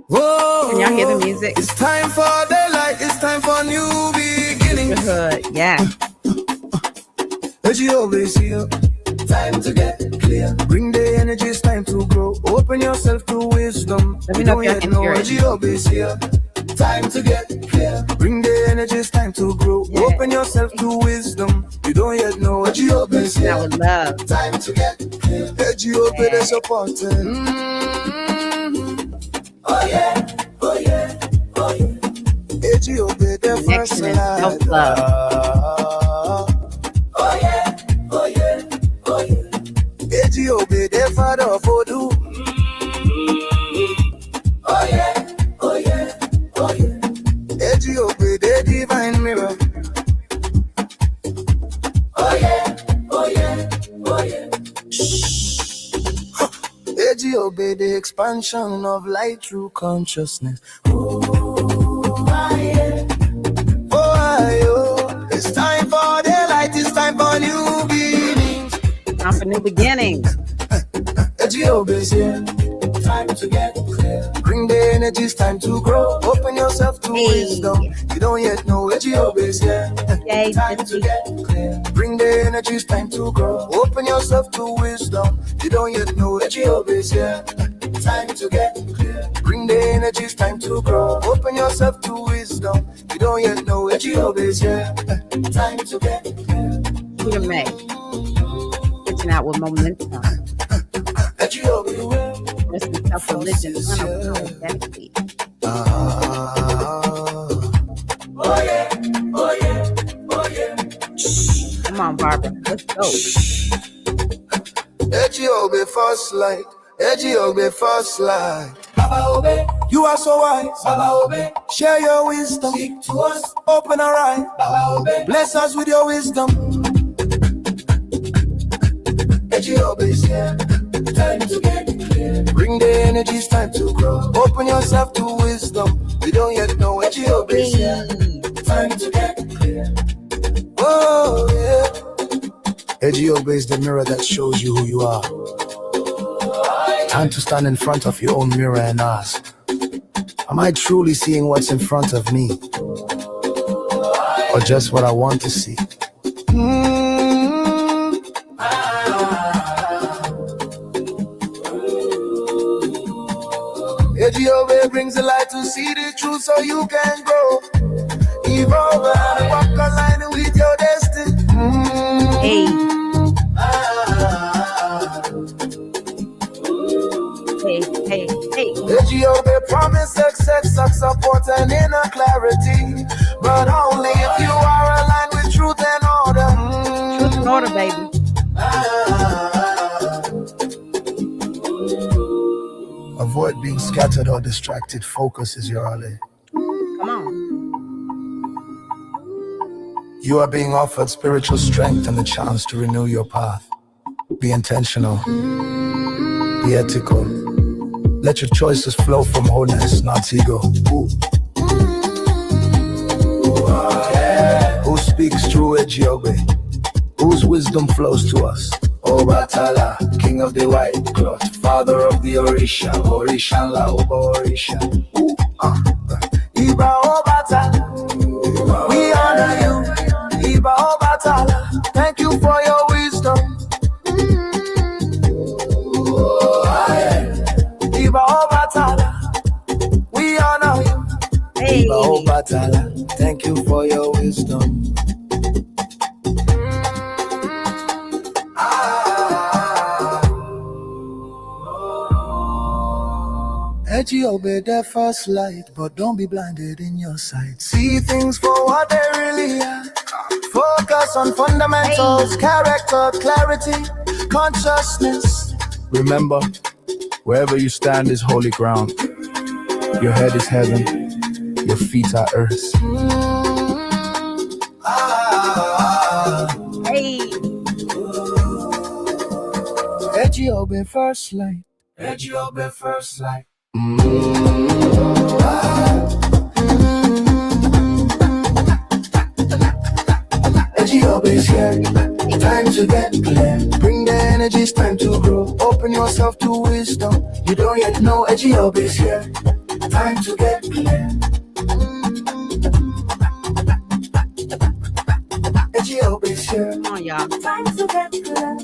Whoa, can y'all hear the music? It's time for daylight. It's time for new beginnings. Sisterhood, yeah. Edgy always here. Time to get clear. Bring the energy. It's time to grow. Open yourself to wisdom. Let me know if y'all can hear it. Edgy always here. Time to get clear. Bring the energy. It's time to grow. Yeah. Open yourself to wisdom. You don't yet know what you open. I would love. Time to get clear. Edgy open the supporting. Oh yeah, oh yeah, oh yeah. Edgy open the first Connection and self-love. Oh yeah, oh yeah, oh yeah. Edgy open the father of Odu. Oh yeah, oh yeah, oh yeah. Edgy open the divine mirror. Oh yeah. the expansion of light through consciousness. Oh, yeah. Oh, it's time for daylight, it's time for new beginnings. Time for new beginnings. Time to get clear. Bring the energy, it's time to grow. Open yourself to wisdom. You don't yet know where your base, yeah. Time to get clear. Bring the energy, it's time to grow. Open yourself to wisdom. You don't yet know where your base, yeah. Time to get clear. Bring the energy, it's time to grow. Open yourself to wisdom. You don't yet know where your base, yeah. Time to get clear. Peter May. Reaching out with momentum. Rest in self-religion. Unapologetically. Oh yeah, oh yeah, oh yeah. Come on, Barbara. Let's go. Edgy obey first light. Edgy obey first light. Baba obey. You are so wise. Baba obey. Share your wisdom. Speak to us. Open our eyes. Baba obey. Bless us with your wisdom. Edgy obeys, yeah. Time to get clear. Bring the energy, it's time to grow. Open yourself to wisdom. We don't yet know what you obey. Yeah. Time to get clear. Oh, yeah. Edgy obeys the mirror that shows you who you are. Time to stand in front of your own mirror and ask, am I truly seeing what's in front of me? Or just what I want to see? Edgy brings the light to see the truth so you can grow. Evolve and walk online with your destiny. Hey. Hey. Edgy promise success, support and inner clarity. But only if you are aligned with truth and order. Truth and order, baby. Avoid being scattered or distracted. Focus is your ally. Come on. You are being offered spiritual strength and the chance to renew your path. Be intentional. Be ethical. Let your choices flow from wholeness, not ego. Who speaks through Ejiobe? Whose wisdom flows to us? Obatala, king of the white cloth, father of the Orisha, Orisha la Orisha. Iba Obatala, we honor you. Iba Obatala, thank you for your wisdom. Iba Obatala, we honor you. Hey. Iba Obatala, thank you for your wisdom. Edgy obey their first light, but don't be blinded in your sight. See things for what they really are. Focus on fundamentals, character, clarity, consciousness. Remember, wherever you stand is holy ground. Your head is heaven, your feet are earth. Hey. Edgy obey first light. Edgy obey first light. Edgy obeys here. Time to get clear. Bring the energy, it's time to grow. Open yourself to wisdom. You don't yet know edgy obeys here. Time to get clear. Edgy obeys here. Come on, y'all. Time to get clear.